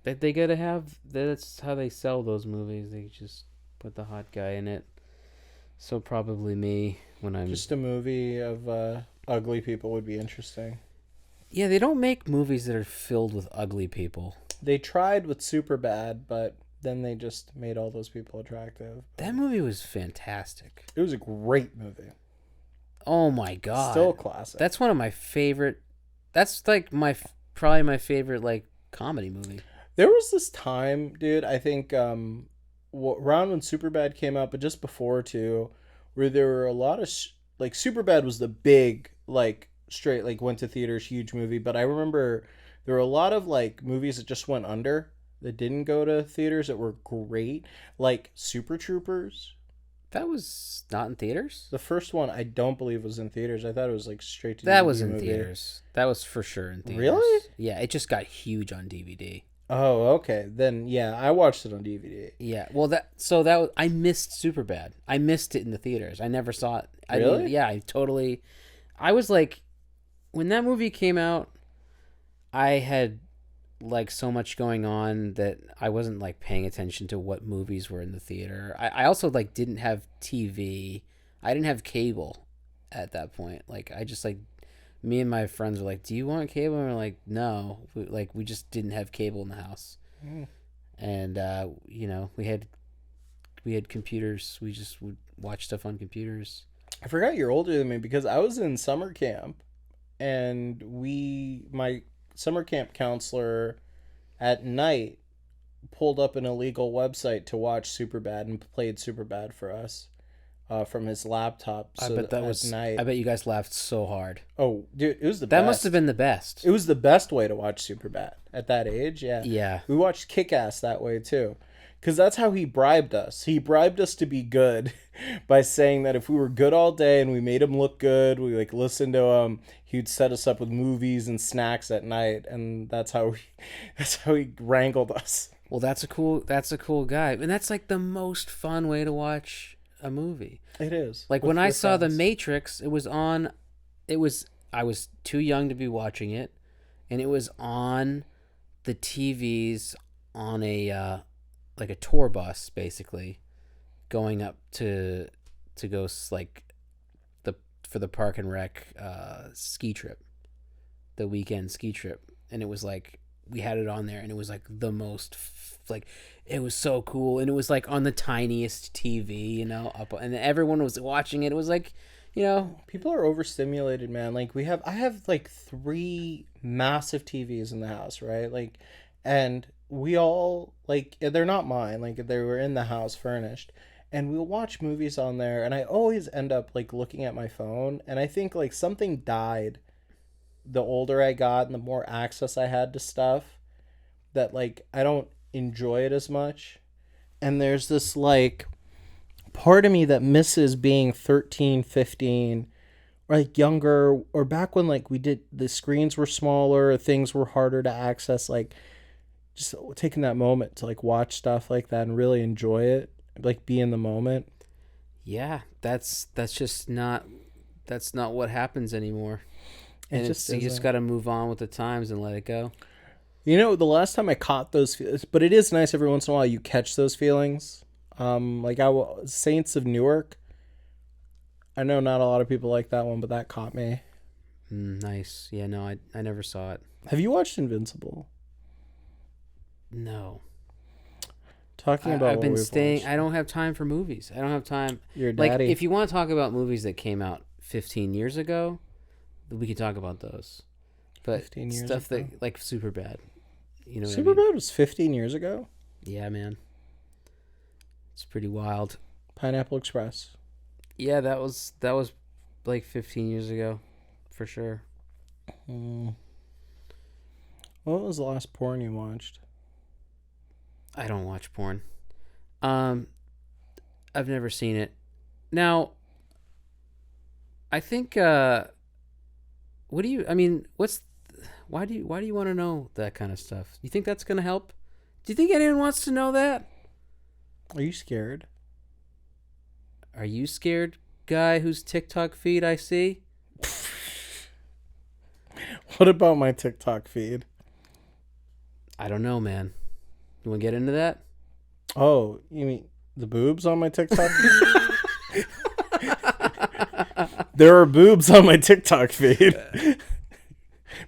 They gotta have. That's how they sell those movies. They just put the hot guy in it. So probably me when I'm just a movie of ugly people would be interesting. Yeah, they don't make movies that are filled with ugly people. They tried with Superbad, but then they just made all those people attractive. That movie was fantastic. It was a great movie. Oh my god. Still a classic. That's one of my favorite. That's like probably my favorite like comedy movie. There was this time, dude, I think around when Superbad came out, but just before too, where there were a lot of like Superbad was the big like straight like went to theaters huge movie, but I remember there were a lot of like movies that just went under that didn't go to theaters that were great, like Super Troopers. That was not in theaters? The first one I don't believe was in theaters. I thought it was like straight to DVD. That was in movie. theaters. That was for sure in theaters. Really? Yeah, it just got huge on DVD. Oh, okay. Then yeah, I watched it on DVD. Yeah. Well, I missed Superbad. I missed it in the theaters. I never saw it. Really? Yeah, I totally I was like, when that movie came out, I had like so much going on that I wasn't like paying attention to what movies were in the theater. I also like didn't have TV. I didn't have cable at that point. Like I just like me and my friends were like, "Do you want cable?" And we're like, "No." We just didn't have cable in the house. And we had computers. We just would watch stuff on computers. I forgot you're older than me because I was in summer camp, and my summer camp counselor at night pulled up an illegal website to watch Superbad and played Superbad for us from his laptop. So I bet that was night. I bet you guys laughed so hard. Oh, dude, it was the That best. must have been the best. It was the best way to watch Superbad at that age. Yeah. Yeah. We watched Kick-Ass that way too. Because that's how he bribed us. He bribed us to be good by saying that if we were good all day and we made him look good, we like listened to him, he'd set us up with movies and snacks at night, and that's how he wrangled us. Well, that's a cool guy. And that's like the most fun way to watch a movie. It is. Like when I saw The Matrix, I was too young to be watching it, and it was on the TVs on a like a tour bus, basically, going up to go like for the Park and Rec ski trip, the weekend ski trip, and it was like we had it on there, and it was like the most like it was so cool, and it was like on the tiniest TV, up, and everyone was watching it. It was like, people are overstimulated, man. Like I have like 3 massive TVs in the house, right? Like, and we all like, they're not mine, like they were in the house furnished, and we'll watch movies on there, and I always end up like looking at my phone, and I think like something died the older I got and the more access I had to stuff, that like I don't enjoy it as much. And there's this like part of me that misses being 13, 15, or like younger, or back when like the screens were smaller, things were harder to access, like just taking that moment to like watch stuff like that and really enjoy it, like be in the moment. Yeah, that's not what happens anymore. And you just got to move on with the times and let it go. The last time I caught those feelings, but it is nice every once in a while you catch those feelings. Like Saints of Newark. I know not a lot of people like that one, but that caught me. Nice. Yeah, no, I never saw it. Have you watched Invincible? No. Talking about I've been staying. watched. I don't have time for movies. I don't have time. Your daddy. Like, if you want to talk about movies that came out 15 years ago, we could talk about those. But 15 years stuff ago? that like Superbad. You know what I Superbad mean? was 15 years ago? Yeah, man. It's pretty wild. Pineapple Express. Yeah, that was like 15 years ago, for sure. What was the last porn you watched? I don't watch porn. I've never seen it. Now, I think why do you want to know that kind of stuff? You think that's going to help? Do you think anyone wants to know that? Are you scared? Are you scared, guy whose TikTok feed I see? What about my TikTok feed? I don't know, man. You want to get into that? Oh, you mean the boobs on my TikTok feed? There are boobs on my TikTok feed.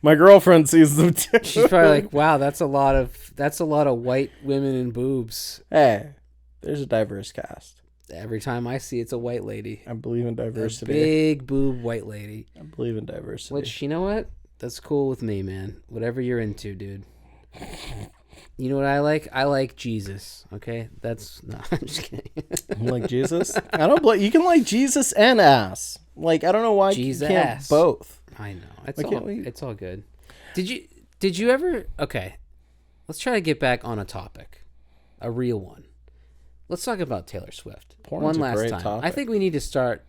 My girlfriend sees them too. She's probably like, "Wow, that's a lot of white women and boobs." Hey, there's a diverse cast. Every time I see it's a white lady. I believe in diversity. A big boob white lady. I believe in diversity. Which, you know what? That's cool with me, man. Whatever you're into, dude. You know what I like? I like Jesus. Okay? No, I'm just kidding. You like Jesus? I don't you can like Jesus and ass. Like, I don't know why Jesus. you can't both. I know. It's all good. Did you ever... Okay. Let's try to get back on a topic. A real one. Let's talk about Taylor Swift. Porn's one a last great time. topic. I think we need to start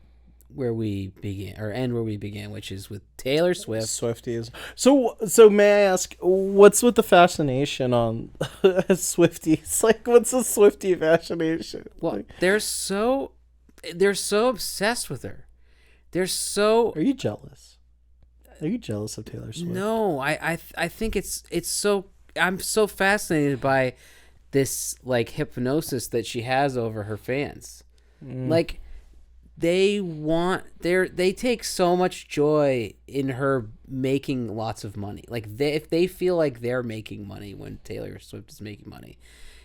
where we began, or end where we began, which is with Taylor Swift. Swifties. So may I ask, what's with the fascination on Swifties? Like, what's the Swiftie fascination? Well, Like, they're so obsessed with her. they're so. Are you jealous? Are you jealous of Taylor Swift? No, I think it's so. I'm so fascinated by this like hypnosis that she has over her fans. Like they take so much joy in her making lots of money. Like if they feel like they're making money when Taylor Swift is making money,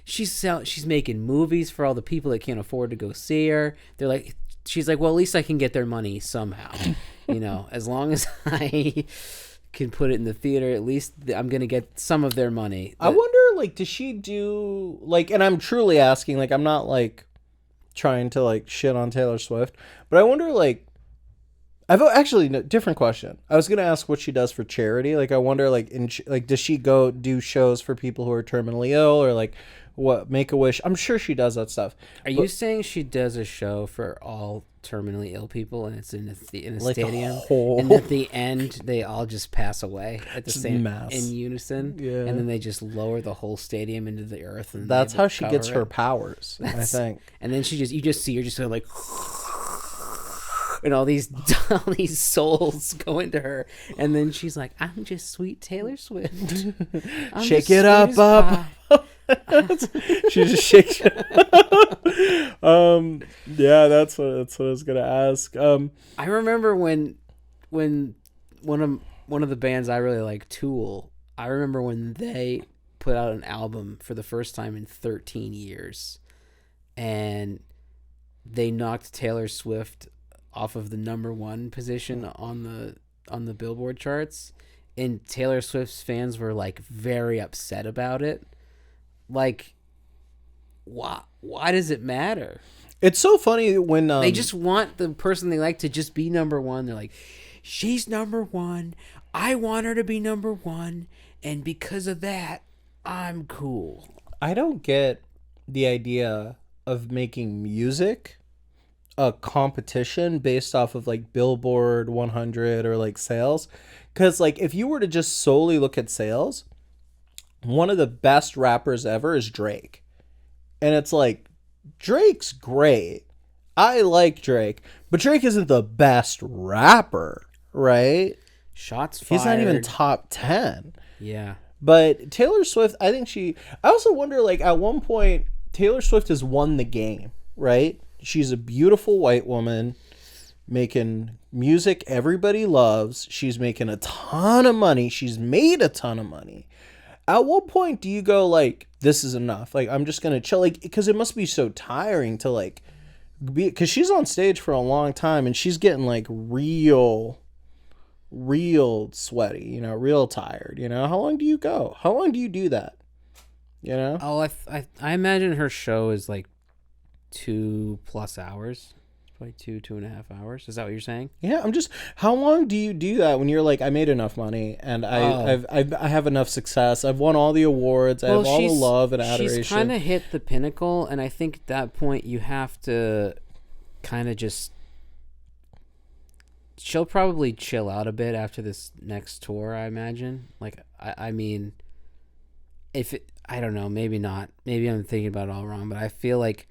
she's making movies for all the people that can't afford to go see her. They're like, she's like, well, at least I can get their money somehow, as long as I can put it in the theater, at least I'm gonna get some of their money. I wonder, like, does she do like? And I'm truly asking, like, I'm not like trying to like shit on Taylor Swift, but I wonder, like, different question. I was gonna ask what she does for charity. Like, I wonder, like, does she go do shows for people who are terminally ill, or like what Make-A-Wish? I'm sure she does that stuff. You saying she does a show for all terminally ill people, and it's in a Like stadium, whole... and at the end they all just pass away at the same mass. in unison, Yeah. and then they just lower the whole stadium into the earth, and That's they how she gets cover her it. powers. I think. And then you just see her just sort of like, and all these souls go into her, and then she's like, "I'm just sweet Taylor Swift. I'm Shake the it up, sweetest up." pie." She just shakes it. Yeah, that's what I was gonna ask. I remember when one of the bands I really like, Tool. I remember when they put out an album for the first time in 13 years, and they knocked Taylor Swift off of the #1 position on the Billboard charts, and Taylor Swift's fans were like very upset about it. Like, why does it matter? It's so funny when They just want the person they like to just be #1. They're like, she's #1. I want her to be #1, and because of that, I'm cool. I don't get the idea of making music a competition based off of like Billboard 100 or like sales, because like if you were to just solely look at sales, one of the best rappers ever is Drake, and it's like Drake's great. I like Drake, but Drake isn't the best rapper, right? Shots fired. He's not even top 10. Yeah. But Taylor Swift, I also wonder, like, at one point, Taylor Swift has won the game, right? She's a beautiful white woman making music everybody loves. She's making a ton of money. She's made a ton of money. At what point do you go, like, this is enough? Like, I'm just going to chill. Like, because it must be so tiring to, like, because she's on stage for a long time and she's getting, like, real sweaty, real tired. How long do you go? How long do you do that? Oh, I imagine her show is like 2+ hours. Probably 2.5 hours. Is that what you're saying? Yeah, how long do you do that when you're like, I made enough money and I have enough success. I've won all the awards. I have all the love and adoration. She's kind of hit the pinnacle, and I think at that point you have to kind of just. She'll probably chill out a bit after this next tour, I imagine. Like, I mean, I don't know, maybe not. Maybe I'm thinking about it all wrong, but I feel like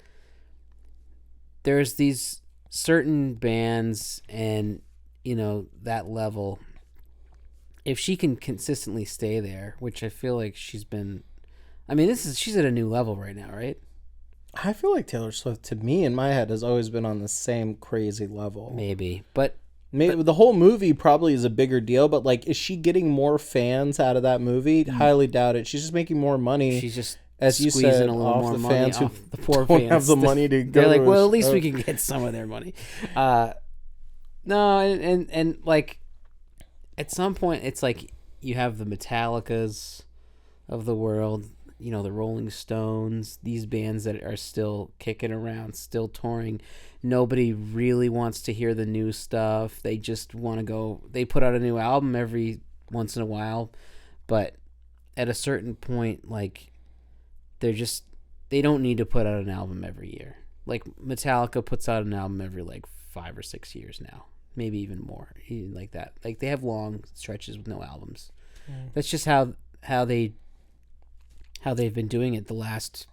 there's these certain bands and, that level. If she can consistently stay there, which I feel like she's been... I mean, she's at a new level right now, right? I feel like Taylor Swift, to me, in my head, has always been on the same crazy level. Maybe, but... Maybe the whole movie probably is a bigger deal, but like, is she getting more fans out of that movie? Highly doubt it. She's just making more money. She's just as you said, a little off more the money fans off who the poor don't fans. have the money to go. They're like, to well, a at least show. we can get some of their money. No, and like, at some point, it's like you have the Metallicas of the world, the Rolling Stones, these bands that are still kicking around, still touring. Nobody really wants to hear the new stuff. They just want to go. They put out a new album every once in a while, but at a certain point, like, they don't need to put out an album every year. Like, Metallica puts out an album every like 5 or 6 years now, maybe even more, like that. Like, they have long stretches with no albums. That's just how they've been doing it the last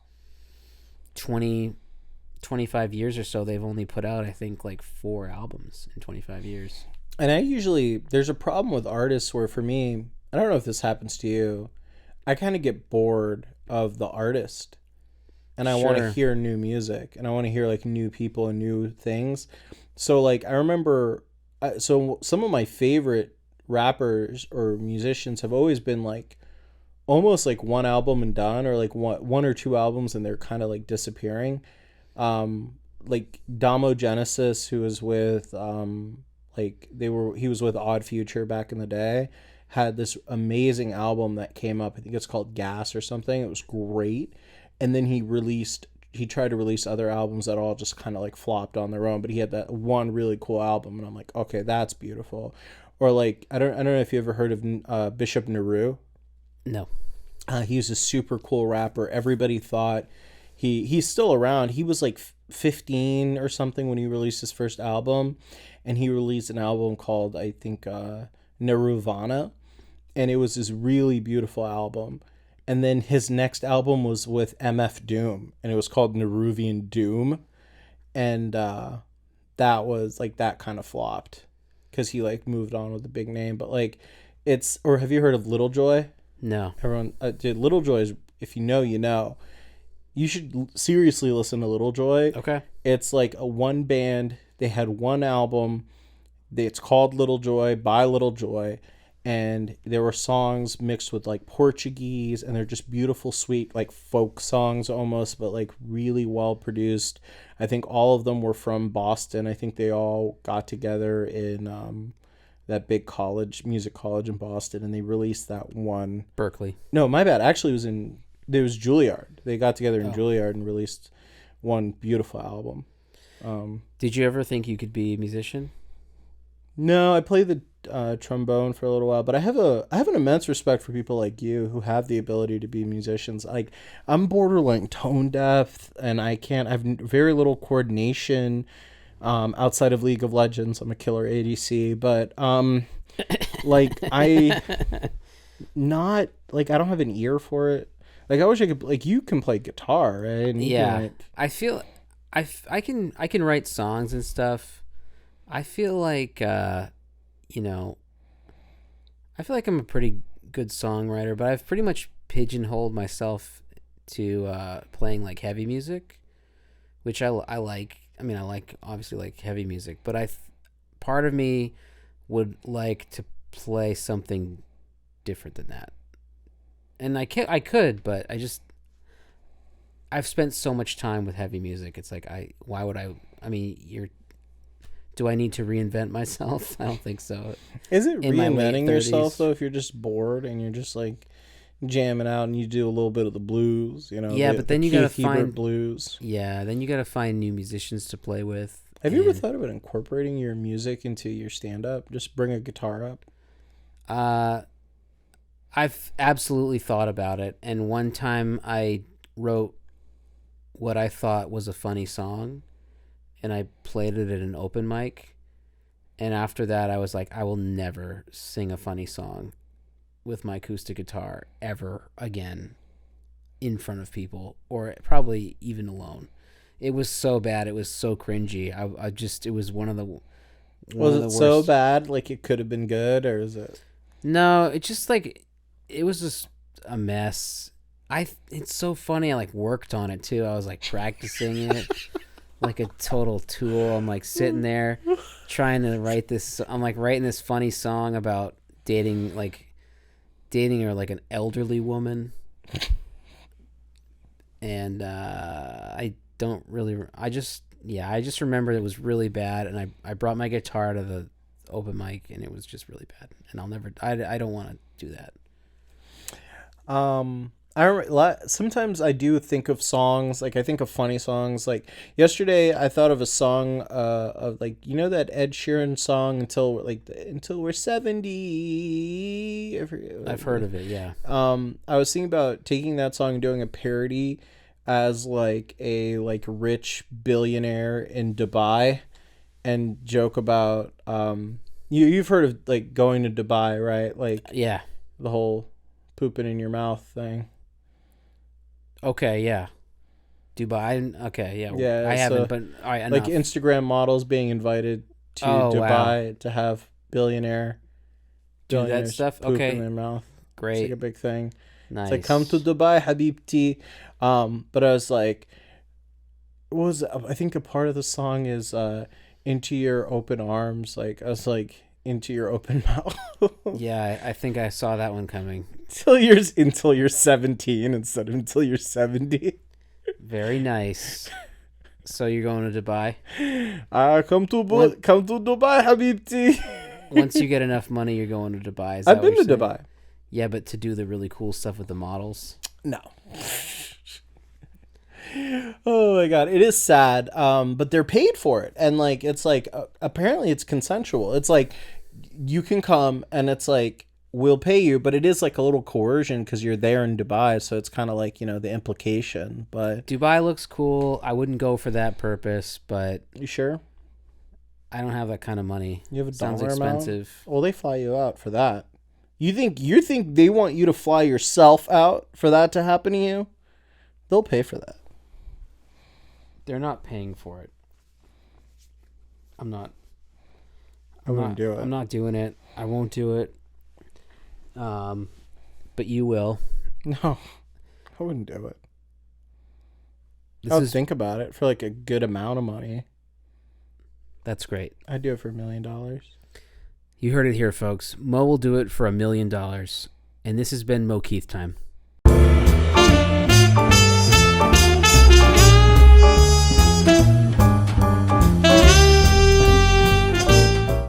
20 25 years or so, they've only put out, I think, like 4 albums in 25 years. And there's a problem with artists where, for me, I don't know if this happens to you, I kind of get bored of the artist. And I want to hear new music, and I want to hear like new people and new things. So like I remember, so some of my favorite rappers or musicians have always been like almost like one album and done, or like one or two albums and they're kind of like disappearing. Like Damo Genesis, who was with he was with Odd Future back in the day, had this amazing album that came up. I think it's called Gas or something. It was great. And then he tried to release other albums that all just kind of like flopped on their own, but he had that one really cool album, and I'm like, okay, that's beautiful. Or like I don't know if you ever heard of Bishop Nehru. No. He was a super cool rapper. Everybody thought he's still around. He was like 15 or something when he released his first album, and he released an album called, I think, Nirvana, and it was this really beautiful album. And then his next album was with MF Doom, and it was called Neruvian Doom. And that was like, that kind of flopped because he like moved on with a big name. But like or have you heard of Little Joy? No. Everyone, dude, Little Joy is, if you know, you know. You should seriously listen to Little Joy. Okay. It's like a one band. They had one album. It's called Little Joy by Little Joy. And there were songs mixed with like Portuguese, and they're just beautiful, sweet, like folk songs almost, but like really well produced. I think all of them were from Boston. I think they all got together in that big music college in Boston, and they released that one. Berkeley. No, my bad. Actually, it was Juilliard. They got together in Juilliard and released one beautiful album. Did you ever think you could be a musician? No, I played the trombone for a little while, but I have an immense respect for people like you who have the ability to be musicians. Like, I'm borderline tone deaf, and I have very little coordination outside of League of Legends. I'm a killer ADC, but like I don't have an ear for it. Like, I wish I could. Like, you can play guitar, right? And yeah, I feel I can write songs and stuff. I feel like I feel like I'm a pretty good songwriter, but I've pretty much pigeonholed myself to playing like heavy music, which I like. I mean, I obviously like heavy music, but part of me would like to play something different than that. And I could, but I've spent so much time with heavy music. It's like, why would I mean, do I need to reinvent myself? I don't think so. Is it reinventing yourself though if you're just bored and you're just like jamming out and you do a little bit of the blues, Yeah, but then you gotta find blues. Yeah, then you gotta find new musicians to play with. Have you ever thought about incorporating your music into your stand-up? Just bring a guitar up. I've absolutely thought about it, and one time I wrote what I thought was a funny song, and I played it at an open mic, and after that I was like, I will never sing a funny song with my acoustic guitar ever again in front of people, or probably even alone. It was so bad. It was so cringy. It was one of the Was it so bad like it could have been good, or is it? No, it just like, it was just a mess. It's so funny. I like worked on it too. I was like practicing it like a total tool. I'm like sitting there trying to write this. I'm like writing this funny song about dating her like an elderly woman. And I just remember it was really bad, and I brought my guitar to the open mic, and it was just really bad, and I don't want to do that. Sometimes I do think of songs, like I think of funny songs. Like yesterday I thought of a song of like, that Ed Sheeran song, until we're 70. I've heard of it, yeah. I was thinking about taking that song and doing a parody as like a rich billionaire in Dubai, and joke about you've heard of like going to Dubai, right? Like, yeah, the whole pooping in your mouth thing. Okay, yeah. Dubai. Okay, yeah. Yeah, I haven't, so, but all right, like enough. Instagram models being invited to Oh, Dubai to have Do that billionaires stuff? poop in Okay, their mouth. It's like great. a big thing. Nice. It's like, come to Dubai, Habibti. But I was like, I think a part of the song is into your open arms. Like, I was like, into your open mouth. Yeah, I think I saw that one coming. Until you're 17 instead of until you're 70. Very nice. So you're going to Dubai? Come to Dubai, Habibti. Once you get enough money, you're going to Dubai. I've been to Dubai. Yeah, but to do the really cool stuff with the models. No. Oh my god, it is sad. But they're paid for it, and like it's like apparently it's consensual. It's like you can come, and it's like we'll pay you, but it is like a little coercion because you're there in Dubai, so it's kind of like, you know, the implication. But Dubai looks cool. I wouldn't go for that purpose, but you sure? I don't have that kind of money. You have a Sounds dollar amount? expensive. Well, they fly you out for that. You think they want you to fly yourself out for that to happen to you? They'll pay for that. They're not paying for it. I wouldn't do it. I'm not doing it. I won't do it. But you will. No, I wouldn't do it. This I would is think about it for like a good amount of money. That's great. I'd do it for $1 million. You heard it here, folks. Mo will do it for $1 million. And this has been Mo Keith time.